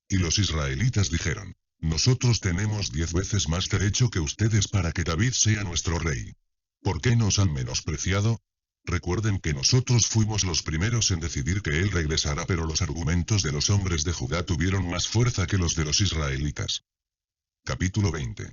Y los israelitas dijeron: nosotros tenemos 10 veces más derecho que ustedes para que David sea nuestro rey. ¿Por qué nos han menospreciado? Recuerden que nosotros fuimos los primeros en decidir que él regresara, pero los argumentos de los hombres de Judá tuvieron más fuerza que los de los israelitas. Capítulo 20.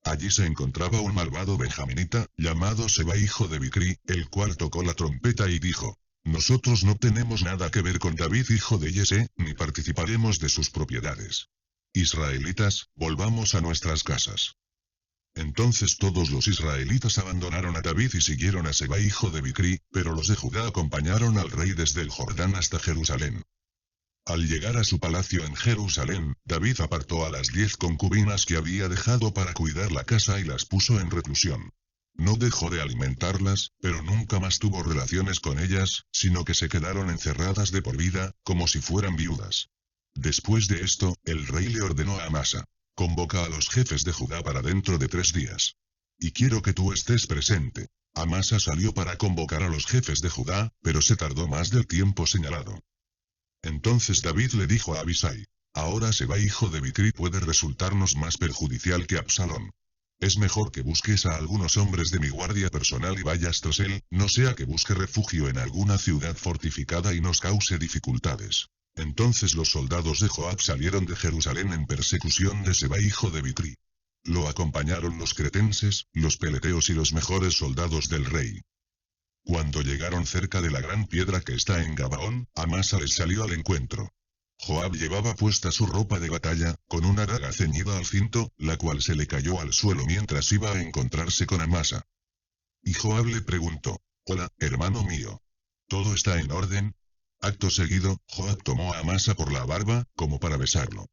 Allí se encontraba un malvado benjaminita, llamado Seba hijo de Bicri, el cual tocó la trompeta y dijo: nosotros no tenemos nada que ver con David hijo de Yesé, ni participaremos de sus propiedades. Israelitas, volvamos a nuestras casas. Entonces todos los israelitas abandonaron a David y siguieron a Seba hijo de Bicri, pero los de Judá acompañaron al rey desde el Jordán hasta Jerusalén. Al llegar a su palacio en Jerusalén, David apartó a las 10 concubinas que había dejado para cuidar la casa y las puso en reclusión. No dejó de alimentarlas, pero nunca más tuvo relaciones con ellas, sino que se quedaron encerradas de por vida, como si fueran viudas. Después de esto, el rey le ordenó a Amasa: convoca a los jefes de Judá para dentro de 3 días. Y quiero que tú estés presente. Amasa salió para convocar a los jefes de Judá, pero se tardó más del tiempo señalado. Entonces David le dijo a Abisai: ahora Seba hijo de Bicri puede resultarnos más perjudicial que Absalón. Es mejor que busques a algunos hombres de mi guardia personal y vayas tras él, no sea que busque refugio en alguna ciudad fortificada y nos cause dificultades. Entonces los soldados de Joab salieron de Jerusalén en persecución de Seba hijo de Bicri. Lo acompañaron los cretenses, los peleteos y los mejores soldados del rey. Cuando llegaron cerca de la gran piedra que está en Gabaón, Amasa les salió al encuentro. Joab llevaba puesta su ropa de batalla, con una daga ceñida al cinto, la cual se le cayó al suelo mientras iba a encontrarse con Amasa. Y Joab le preguntó: hola, hermano mío. ¿Todo está en orden? Acto seguido, Joab tomó a Amasa por la barba, como para besarlo.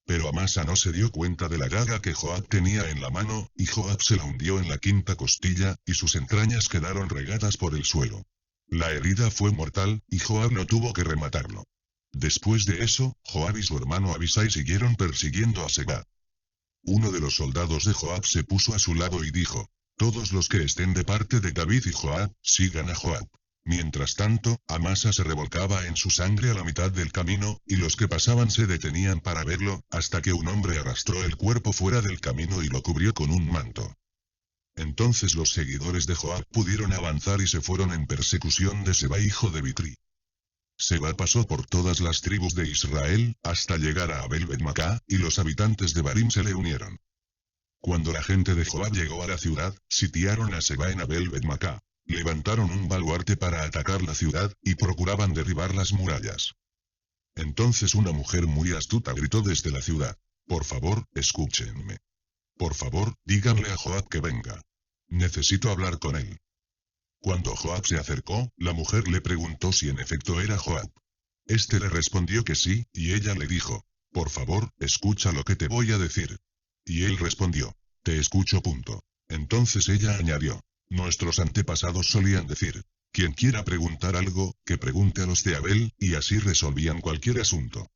Pero Amasa no se dio cuenta de la daga que Joab tenía en la mano, y Joab se la hundió en la quinta costilla, y sus entrañas quedaron regadas por el suelo. La herida fue mortal, y Joab no tuvo que rematarlo. Después de eso, Joab y su hermano Abisai siguieron persiguiendo a Seba. Uno de los soldados de Joab se puso a su lado y dijo: todos los que estén de parte de David y Joab, sigan a Joab. Mientras tanto, Amasa se revolcaba en su sangre a la mitad del camino, y los que pasaban se detenían para verlo, hasta que un hombre arrastró el cuerpo fuera del camino y lo cubrió con un manto. Entonces los seguidores de Joab pudieron avanzar y se fueron en persecución de Seba hijo de Bicri. Seba pasó por todas las tribus de Israel, hasta llegar a Abel-Bet-Macá, y los habitantes de Barim se le unieron. Cuando la gente de Joab llegó a la ciudad, sitiaron a Seba en Abel-Bet-Macá. Levantaron un baluarte para atacar la ciudad, y procuraban derribar las murallas. Entonces una mujer muy astuta gritó desde la ciudad: por favor, escúchenme. Por favor, díganle a Joab que venga. Necesito hablar con él. Cuando Joab se acercó, la mujer le preguntó si en efecto era Joab. Este le respondió que sí, y ella le dijo, por favor, escucha lo que te voy a decir. Y él respondió, te escucho. Entonces ella añadió, nuestros antepasados solían decir, quien quiera preguntar algo, que pregunte a los de Abel, y así resolvían cualquier asunto.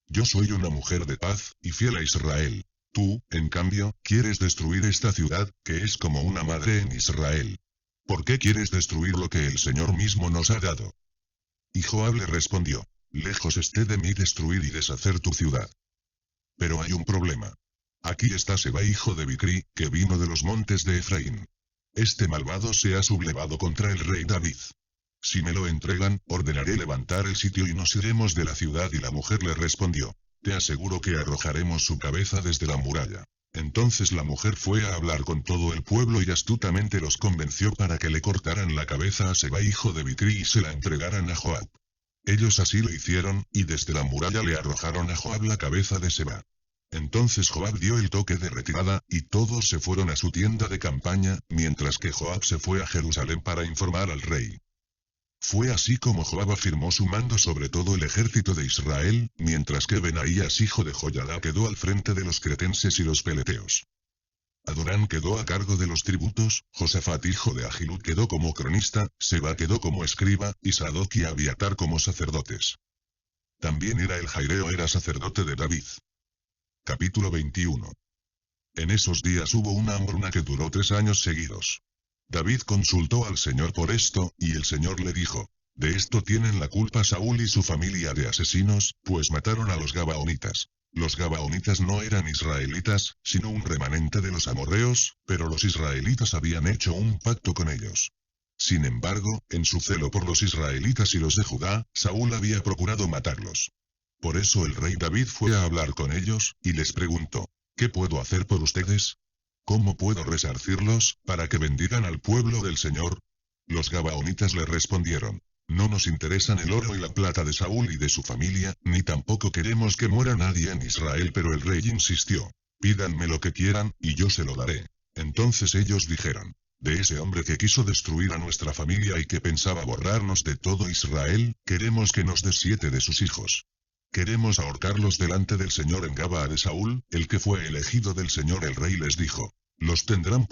Yo soy una mujer de paz, y fiel a Israel. Tú, en cambio, quieres destruir esta ciudad, que es como una madre en Israel. ¿Por qué quieres destruir lo que el Señor mismo nos ha dado? Y Joab le respondió, lejos esté de mí destruir y deshacer tu ciudad. Pero hay un problema. Aquí está Seba hijo de Bicri, que vino de los montes de Efraín. Este malvado se ha sublevado contra el rey David. Si me lo entregan, ordenaré levantar el sitio y nos iremos de la ciudad. Y la mujer le respondió, te aseguro que arrojaremos su cabeza desde la muralla. Entonces la mujer fue a hablar con todo el pueblo y astutamente los convenció para que le cortaran la cabeza a Seba hijo de Bicri y se la entregaran a Joab. Ellos así lo hicieron, y desde la muralla le arrojaron a Joab la cabeza de Seba. Entonces Joab dio el toque de retirada, y todos se fueron a su tienda de campaña, mientras que Joab se fue a Jerusalén para informar al rey. Fue así como Joab afirmó su mando sobre todo el ejército de Israel, mientras que Benaías hijo de Joiada quedó al frente de los cretenses y los peleteos. Adorán quedó a cargo de los tributos, Josafat hijo de Ahilud quedó como cronista, Seba quedó como escriba, y Sadoc y Abiatar como sacerdotes. También el Jaireo era sacerdote de David. Capítulo 21. En esos días hubo una hambruna que duró 3 años seguidos. David consultó al Señor por esto, y el Señor le dijo, de esto tienen la culpa Saúl y su familia de asesinos, pues mataron a los gabaonitas. Los gabaonitas no eran israelitas, sino un remanente de los amorreos, pero los israelitas habían hecho un pacto con ellos. Sin embargo, en su celo por los israelitas y los de Judá, Saúl había procurado matarlos. Por eso el rey David fue a hablar con ellos, y les preguntó, ¿qué puedo hacer por ustedes? ¿Cómo puedo resarcirlos, para que bendigan al pueblo del Señor? Los gabaonitas le respondieron, no nos interesan el oro y la plata de Saúl y de su familia, ni tampoco queremos que muera nadie en Israel. Pero el rey insistió, pídanme lo que quieran, y yo se lo daré. Entonces ellos dijeron, de ese hombre que quiso destruir a nuestra familia y que pensaba borrarnos de todo Israel, queremos que nos dé 7 de sus hijos. Queremos ahorcarlos delante del Señor en Gabaa de Saúl, el que fue elegido del Señor. El rey les dijo, los tendrán.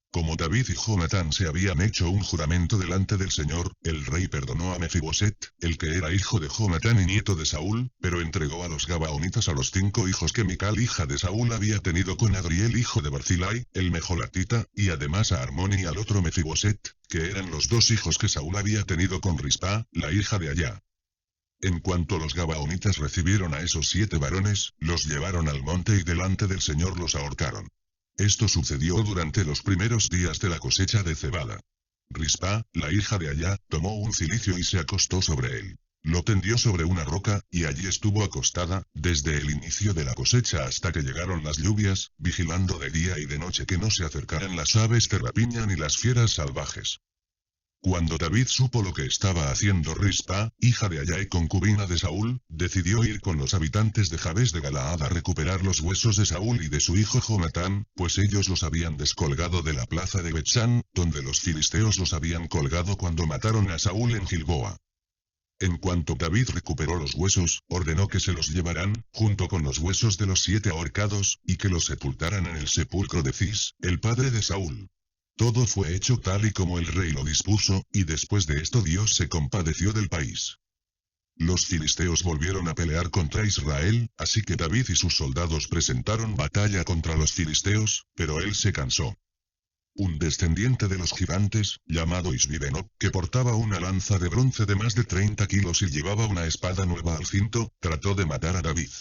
Como David y Jonatán se habían hecho un juramento delante del Señor, el rey perdonó a Mefiboset, el que era hijo de Jonatán y nieto de Saúl, pero entregó a los gabaonitas a los 5 hijos que Mical hija de Saúl había tenido con Adriel hijo de Barzilai, el mejolatita, y además a Armón y al otro Mefiboset, que eran los 2 hijos que Saúl había tenido con Rispa, la hija de Ayá. En cuanto los gabaonitas recibieron a esos 7 varones, los llevaron al monte y delante del Señor los ahorcaron. Esto sucedió durante los primeros días de la cosecha de cebada. Rispa, la hija de Ayá, tomó un cilicio y se acostó sobre él. Lo tendió sobre una roca, y allí estuvo acostada, desde el inicio de la cosecha hasta que llegaron las lluvias, vigilando de día y de noche que no se acercaran las aves de rapiña ni las fieras salvajes. Cuando David supo lo que estaba haciendo Rispa, hija de Ayá y concubina de Saúl, decidió ir con los habitantes de Jabes de Galaad a recuperar los huesos de Saúl y de su hijo Jonatán, pues ellos los habían descolgado de la plaza de Betsán, donde los filisteos los habían colgado cuando mataron a Saúl en Gilboa. En cuanto David recuperó los huesos, ordenó que se los llevaran, junto con los huesos de los 7 ahorcados, y que los sepultaran en el sepulcro de Cis, el padre de Saúl. Todo fue hecho tal y como el rey lo dispuso, y después de esto Dios se compadeció del país. Los filisteos volvieron a pelear contra Israel, así que David y sus soldados presentaron batalla contra los filisteos, pero él se cansó. Un descendiente de los gigantes, llamado Isbi-Benob, que portaba una lanza de bronce de más de 30 kilos y llevaba una espada nueva al cinto, trató de matar a David.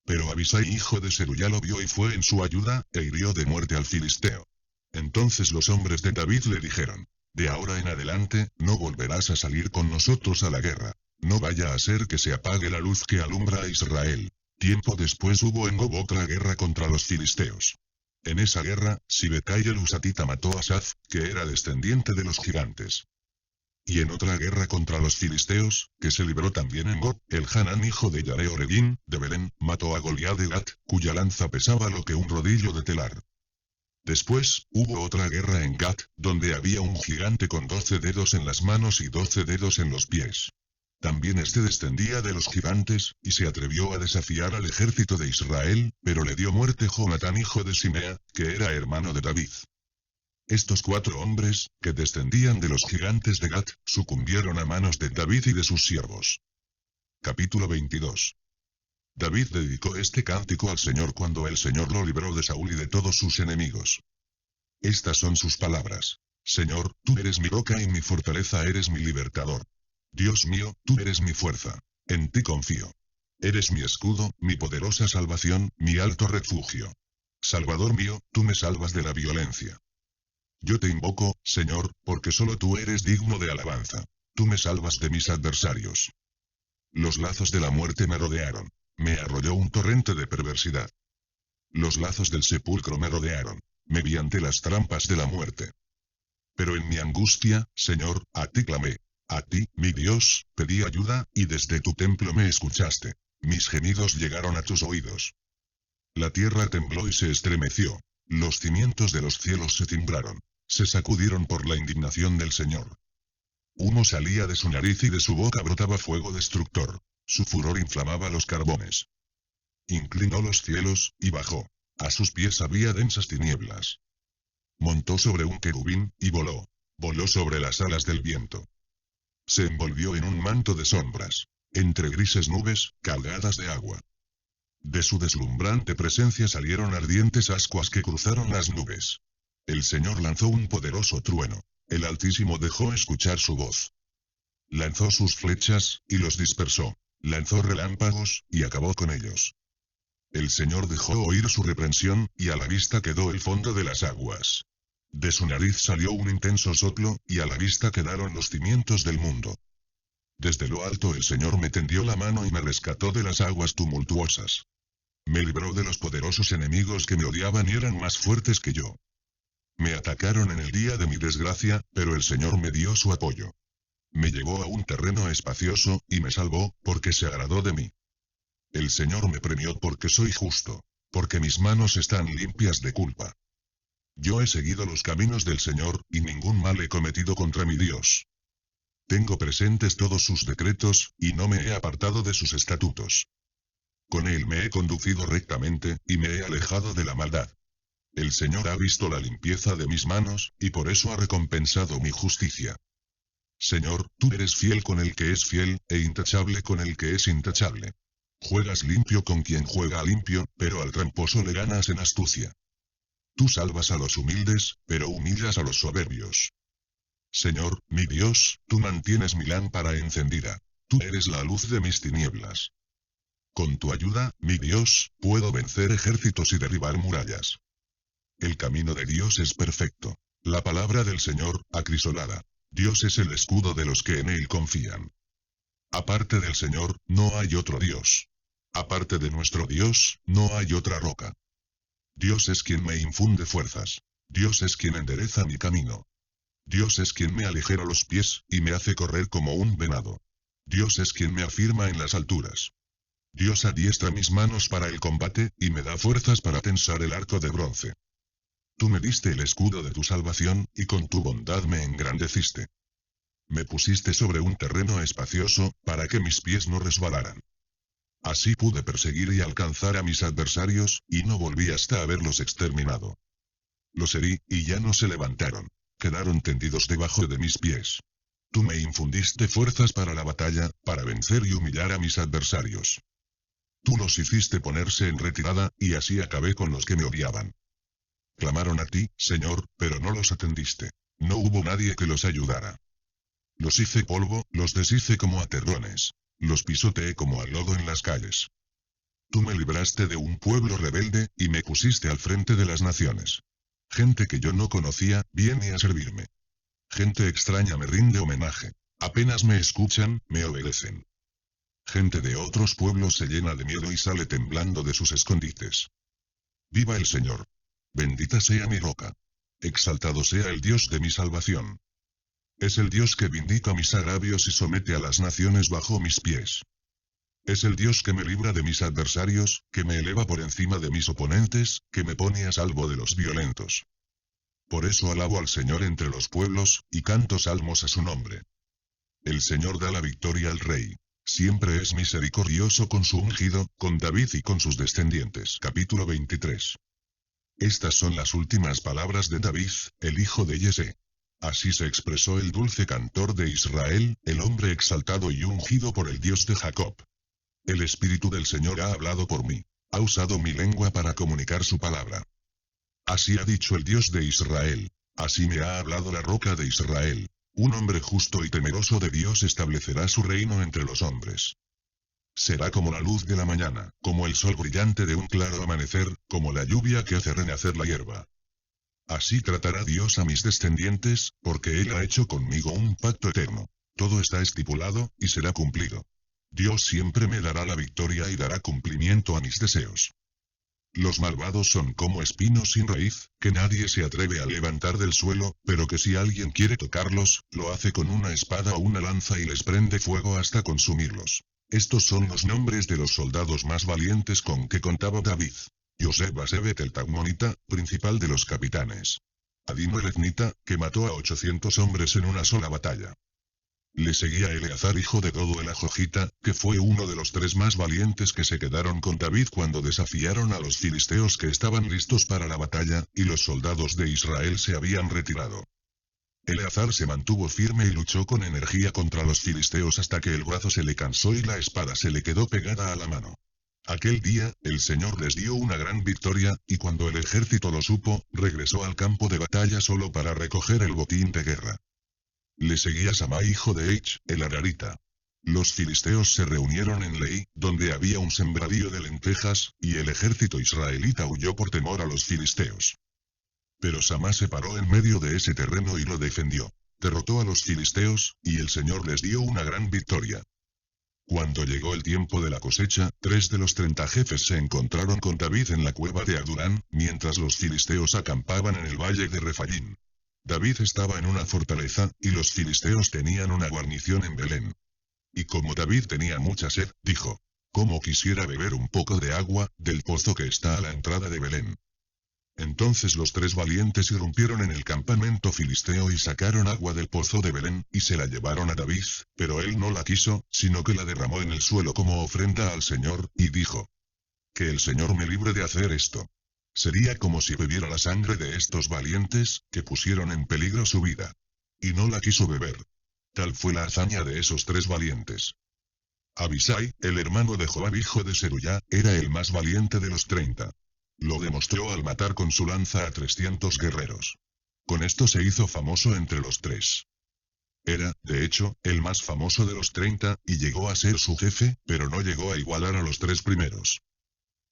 Pero Abisai hijo de Seruyá lo vio y fue en su ayuda, e hirió de muerte al filisteo. Entonces los hombres de David le dijeron, de ahora en adelante, no volverás a salir con nosotros a la guerra. No vaya a ser que se apague la luz que alumbra a Israel. Tiempo después hubo en Gob otra guerra contra los filisteos. En esa guerra, Sibekai el Husatita mató a Saf, que era descendiente de los gigantes. Y en otra guerra contra los filisteos, que se libró también en Gob, el Hanán hijo de Yareo-Regín, de Belén, mató a Goliat de Gat, cuya lanza pesaba lo que un rodillo de telar. Después, hubo otra guerra en Gat, donde había un gigante con 12 dedos en las manos y 12 dedos en los pies. También este descendía de los gigantes, y se atrevió a desafiar al ejército de Israel, pero le dio muerte Jonatán hijo de Simea, que era hermano de David. Estos 4 hombres, que descendían de los gigantes de Gat, sucumbieron a manos de David y de sus siervos. Capítulo 22. David dedicó este cántico al Señor cuando el Señor lo libró de Saúl y de todos sus enemigos. Estas son sus palabras. Señor, tú eres mi roca y mi fortaleza, eres mi libertador. Dios mío, tú eres mi fuerza. En ti confío. Eres mi escudo, mi poderosa salvación, mi alto refugio. Salvador mío, tú me salvas de la violencia. Yo te invoco, Señor, porque solo tú eres digno de alabanza. Tú me salvas de mis adversarios. Los lazos de la muerte me rodearon. Me arrolló un torrente de perversidad. Los lazos del sepulcro me rodearon. Me vi ante las trampas de la muerte. Pero en mi angustia, Señor, a ti clamé. A ti, mi Dios, pedí ayuda, y desde tu templo me escuchaste. Mis gemidos llegaron a tus oídos. La tierra tembló y se estremeció. Los cimientos de los cielos se timbraron. Se sacudieron por la indignación del Señor. Humo salía de su nariz y de su boca brotaba fuego destructor. Su furor inflamaba los carbones. Inclinó los cielos, y bajó. A sus pies había densas tinieblas. Montó sobre un querubín, y voló. Voló sobre las alas del viento. Se envolvió en un manto de sombras, entre grises nubes, cargadas de agua. De su deslumbrante presencia salieron ardientes ascuas que cruzaron las nubes. El Señor lanzó un poderoso trueno. El Altísimo dejó escuchar su voz. Lanzó sus flechas, y los dispersó. Lanzó relámpagos, y acabó con ellos. El Señor dejó oír su reprensión, y a la vista quedó el fondo de las aguas. De su nariz salió un intenso soplo, y a la vista quedaron los cimientos del mundo. Desde lo alto el Señor me tendió la mano y me rescató de las aguas tumultuosas. Me libró de los poderosos enemigos que me odiaban y eran más fuertes que yo. Me atacaron en el día de mi desgracia, pero el Señor me dio su apoyo. Me llevó a un terreno espacioso, y me salvó, porque se agradó de mí. El Señor me premió porque soy justo, porque mis manos están limpias de culpa. Yo he seguido los caminos del Señor, y ningún mal he cometido contra mi Dios. Tengo presentes todos sus decretos, y no me he apartado de sus estatutos. Con él me he conducido rectamente, y me he alejado de la maldad. El Señor ha visto la limpieza de mis manos, y por eso ha recompensado mi justicia. Señor, tú eres fiel con el que es fiel, e intachable con el que es intachable. Juegas limpio con quien juega limpio, pero al tramposo le ganas en astucia. Tú salvas a los humildes, pero humillas a los soberbios. Señor, mi Dios, tú mantienes mi lámpara encendida. Tú eres la luz de mis tinieblas. Con tu ayuda, mi Dios, puedo vencer ejércitos y derribar murallas. El camino de Dios es perfecto. La palabra del Señor, acrisolada. Dios es el escudo de los que en él confían. Aparte del Señor, no hay otro Dios. Aparte de nuestro Dios, no hay otra roca. Dios es quien me infunde fuerzas. Dios es quien endereza mi camino. Dios es quien me aligera los pies, y me hace correr como un venado. Dios es quien me afirma en las alturas. Dios adiestra mis manos para el combate, y me da fuerzas para tensar el arco de bronce. Tú me diste el escudo de tu salvación, y con tu bondad me engrandeciste. Me pusiste sobre un terreno espacioso, para que mis pies no resbalaran. Así pude perseguir y alcanzar a mis adversarios, y no volví hasta haberlos exterminado. Los herí, y ya no se levantaron. Quedaron tendidos debajo de mis pies. Tú me infundiste fuerzas para la batalla, para vencer y humillar a mis adversarios. Tú los hiciste ponerse en retirada, y así acabé con los que me odiaban. Clamaron a ti, Señor, pero no los atendiste. No hubo nadie que los ayudara. Los hice polvo, los deshice como a terrones. Los pisoteé como al lodo en las calles. Tú me libraste de un pueblo rebelde, y me pusiste al frente de las naciones. Gente que yo no conocía, viene a servirme. Gente extraña me rinde homenaje. Apenas me escuchan, me obedecen. Gente de otros pueblos se llena de miedo y sale temblando de sus escondites. Viva el Señor. Bendita sea mi roca. Exaltado sea el Dios de mi salvación. Es el Dios que vindica mis agravios y somete a las naciones bajo mis pies. Es el Dios que me libra de mis adversarios, que me eleva por encima de mis oponentes, que me pone a salvo de los violentos. Por eso alabo al Señor entre los pueblos, y canto salmos a su nombre. El Señor da la victoria al rey. Siempre es misericordioso con su ungido, con David y con sus descendientes. Capítulo 23. Estas son las últimas palabras de David, el hijo de Yesé. Así se expresó el dulce cantor de Israel, el hombre exaltado y ungido por el Dios de Jacob. El Espíritu del Señor ha hablado por mí. Ha usado mi lengua para comunicar su palabra. Así ha dicho el Dios de Israel. Así me ha hablado la roca de Israel. Un hombre justo y temeroso de Dios establecerá su reino entre los hombres. Será como la luz de la mañana, como el sol brillante de un claro amanecer, como la lluvia que hace renacer la hierba. Así tratará Dios a mis descendientes, porque Él ha hecho conmigo un pacto eterno. Todo está estipulado, y será cumplido. Dios siempre me dará la victoria y dará cumplimiento a mis deseos. Los malvados son como espinos sin raíz, que nadie se atreve a levantar del suelo, pero que si alguien quiere tocarlos, lo hace con una espada o una lanza y les prende fuego hasta consumirlos. Estos son los nombres de los soldados más valientes con que contaba David. José-Basebet el Tagmonita, principal de los capitanes. Adino el Etnita, que mató a 800 hombres en una sola batalla. Le seguía Eleazar hijo de Dodo el Ajojita, que fue uno de los 3 más valientes que se quedaron con David cuando desafiaron a los filisteos que estaban listos para la batalla, y los soldados de Israel se habían retirado. Eleazar se mantuvo firme y luchó con energía contra los filisteos hasta que el brazo se le cansó y la espada se le quedó pegada a la mano. Aquel día, el Señor les dio una gran victoria, y cuando el ejército lo supo, regresó al campo de batalla solo para recoger el botín de guerra. Le seguía Samá hijo de Eich, el Ararita. Los filisteos se reunieron en Lei, donde había un sembradío de lentejas, y el ejército israelita huyó por temor a los filisteos. Pero Samá se paró en medio de ese terreno y lo defendió. Derrotó a los filisteos, y el Señor les dio una gran victoria. Cuando llegó el tiempo de la cosecha, 3 de los 30 jefes se encontraron con David en la cueva de Adulán, mientras los filisteos acampaban en el valle de Refayín. David estaba en una fortaleza, y los filisteos tenían una guarnición en Belén. Y como David tenía mucha sed, dijo: «Cómo quisiera beber un poco de agua, del pozo que está a la entrada de Belén». Entonces los 3 valientes irrumpieron en el campamento filisteo y sacaron agua del pozo de Belén, y se la llevaron a David, pero él no la quiso, sino que la derramó en el suelo como ofrenda al Señor, y dijo: «Que el Señor me libre de hacer esto. Sería como si bebiera la sangre de estos valientes, que pusieron en peligro su vida». Y no la quiso beber. Tal fue la hazaña de esos 3 valientes. Abisai, el hermano de Joab hijo de Seruyá, era el más valiente de los 30. Lo demostró al matar con su lanza a 300 guerreros. Con esto se hizo famoso entre los 3. Era, de hecho, el más famoso de los 30, y llegó a ser su jefe, pero no llegó a igualar a los 3 primeros.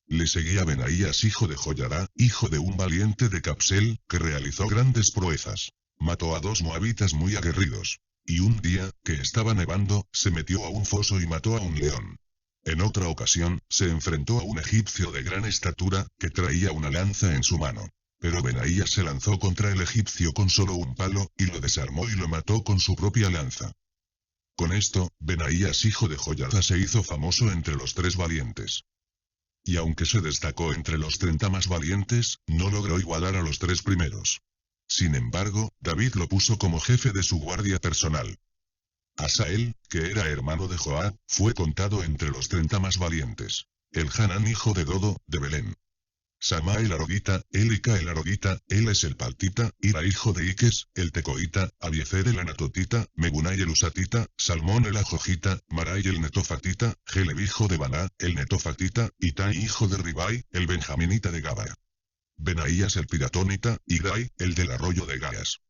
Le seguía Benaías hijo de Joyará, hijo de un valiente de Capsel, que realizó grandes proezas. Mató a 2 moabitas muy aguerridos. Y un día, que estaba nevando, se metió a un foso y mató a un león. En otra ocasión, se enfrentó a un egipcio de gran estatura, que traía una lanza en su mano. Pero Benaías se lanzó contra el egipcio con solo un palo, y lo desarmó y lo mató con su propia lanza. Con esto, Benaías hijo de Joyada se hizo famoso entre los 3 valientes. Y aunque se destacó entre los 30 más valientes, no logró igualar a los 3 primeros. Sin embargo, David lo puso como jefe de su guardia personal. Asael, que era hermano de Joab, fue contado entre los 30 más valientes. El Hanán hijo de Dodo, de Belén. Samá el Arogita, Elika el Arogita, Eles el Paltita, Ira hijo de Iques, el Tecoita, Abiezer el Anatotita, Megunai el Usatita, Salmón el Ajojita, Marai el Netofatita, Geleb hijo de Baná, el Netofatita, Itai hijo de Ribai, el Benjaminita de Gaba. Benaías el Piratónita, Igdai, el del arroyo de Gaas.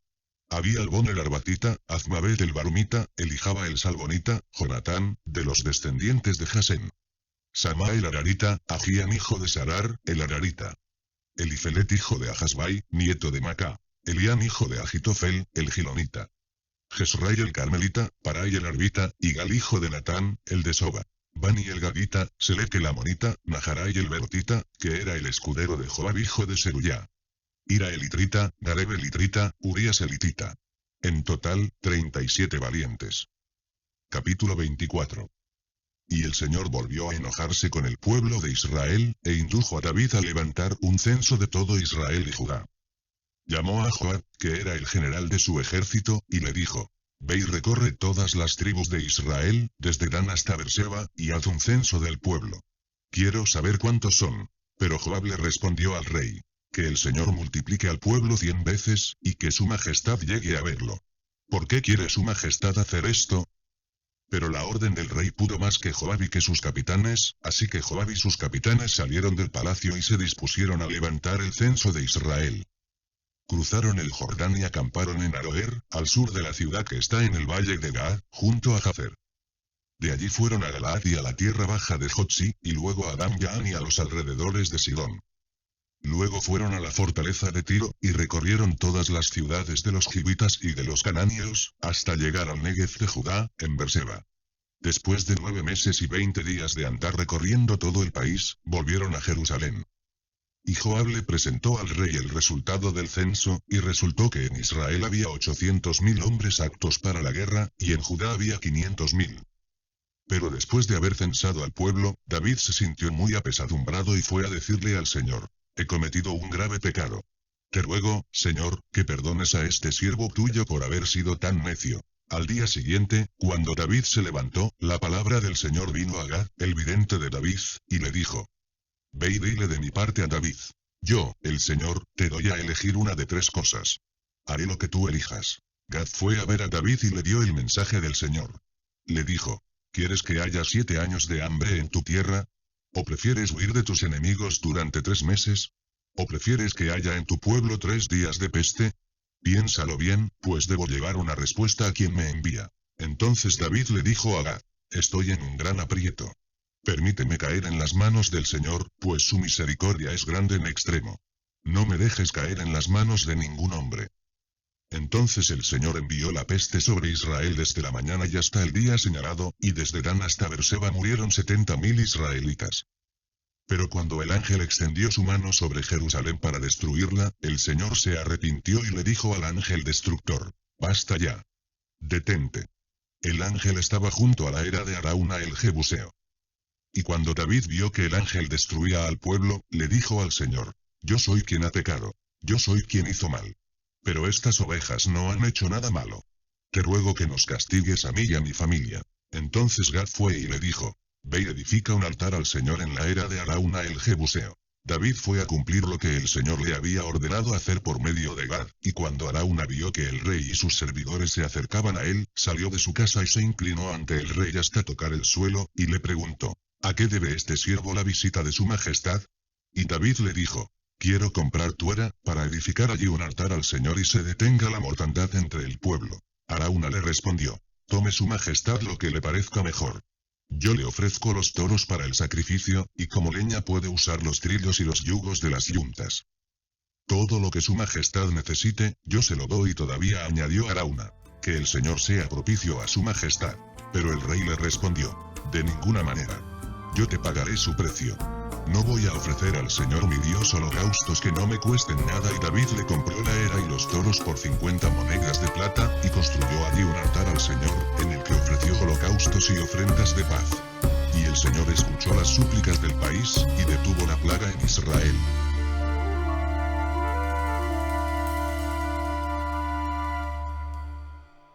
Abialbón el Arbatita, Azmabet el Barumita, Elijaba el Salbonita, Jonatán, de los descendientes de Jasén. Samá el Ararita, Agían hijo de Sarar, el Ararita. Elifelet hijo de Ahasbai, nieto de Macá. Eliam hijo de Agitofel, el Gilonita. Jesrai el Carmelita, Parai el Arbita, Igal hijo de Natán, el de Soba. Bani el Gagita, Selec el Amonita, Naharai el Berotita, que era el escudero de Joab hijo de Seruyá. Ira el Itrita, Gareb el Itrita, Urías el Itita. En total, 37 valientes. Capítulo 24. Y el Señor volvió a enojarse con el pueblo de Israel, e indujo a David a levantar un censo de todo Israel y Judá. Llamó a Joab, que era el general de su ejército, y le dijo: Ve y recorre todas las tribus de Israel, desde Dan hasta Berseba, y haz un censo del pueblo. Quiero saber cuántos son. Pero Joab le respondió al rey: Que el Señor multiplique al pueblo 100 veces, y que su majestad llegue a verlo. ¿Por qué quiere su majestad hacer esto? Pero la orden del rey pudo más que Joab y que sus capitanes, así que Joab y sus capitanes salieron del palacio y se dispusieron a levantar el censo de Israel. Cruzaron el Jordán y acamparon en Aroer, al sur de la ciudad que está en el valle de Gad, junto a Jazer. De allí fueron a Galaad y a la tierra baja de Jotzi, y luego a Adam-Yaan y a los alrededores de Sidón. Luego fueron a la fortaleza de Tiro, y recorrieron todas las ciudades de los gibitas y de los cananeos, hasta llegar al Negev de Judá, en Berseba. Después de 9 meses y 20 días de andar recorriendo todo el país, volvieron a Jerusalén. Y Joab le presentó al rey el resultado del censo, y resultó que en Israel había 800.000 hombres aptos para la guerra, y en Judá había 500.000. Pero después de haber censado al pueblo, David se sintió muy apesadumbrado y fue a decirle al Señor: He cometido un grave pecado. Te ruego, Señor, que perdones a este siervo tuyo por haber sido tan necio. Al día siguiente, cuando David se levantó, la palabra del Señor vino a Gad, el vidente de David, y le dijo: Ve y dile de mi parte a David: Yo, el Señor, te doy a elegir una de 3 cosas. Haré lo que tú elijas. Gad fue a ver a David y le dio el mensaje del Señor. Le dijo: ¿Quieres que haya 7 años de hambre en tu tierra? ¿O prefieres huir de tus enemigos durante 3 meses? ¿O prefieres que haya en tu pueblo 3 días de peste? Piénsalo bien, pues debo llevar una respuesta a quien me envía. Entonces David le dijo a Gad: Estoy en un gran aprieto. Permíteme caer en las manos del Señor, pues su misericordia es grande en extremo. No me dejes caer en las manos de ningún hombre. Entonces el Señor envió la peste sobre Israel desde la mañana y hasta el día señalado, y desde Dan hasta Berseba murieron 70.000 israelitas. Pero cuando el ángel extendió su mano sobre Jerusalén para destruirla, el Señor se arrepintió y le dijo al ángel destructor: Basta ya. Detente. El ángel estaba junto a la era de Arauna el Jebuseo. Y cuando David vio que el ángel destruía al pueblo, le dijo al Señor: Yo soy quien ha pecado. Yo soy quien hizo mal. Pero estas ovejas no han hecho nada malo. Te ruego que nos castigues a mí y a mi familia. Entonces Gad fue y le dijo: Ve y edifica un altar al Señor en la era de Arauna el Jebuseo. David fue a cumplir lo que el Señor le había ordenado hacer por medio de Gad, y cuando Arauna vio que el rey y sus servidores se acercaban a él, salió de su casa y se inclinó ante el rey hasta tocar el suelo, y le preguntó: ¿A qué debe este siervo la visita de su majestad? Y David le dijo: Quiero comprar tu era, para edificar allí un altar al Señor y se detenga la mortandad entre el pueblo. Arauna le respondió: Tome su majestad lo que le parezca mejor. Yo le ofrezco los toros para el sacrificio, y como leña puede usar los trillos y los yugos de las yuntas. Todo lo que su majestad necesite, yo se lo doy. Y todavía añadió Arauna: Que el Señor sea propicio a su majestad. Pero el rey le respondió: De ninguna manera. Yo te pagaré su precio. No voy a ofrecer al Señor mi Dios holocaustos que no me cuesten nada. Y David le compró la era y los toros por 50 monedas de plata, y construyó allí un altar al Señor, en el que ofreció holocaustos y ofrendas de paz. Y el Señor escuchó las súplicas del país, y detuvo la plaga en Israel.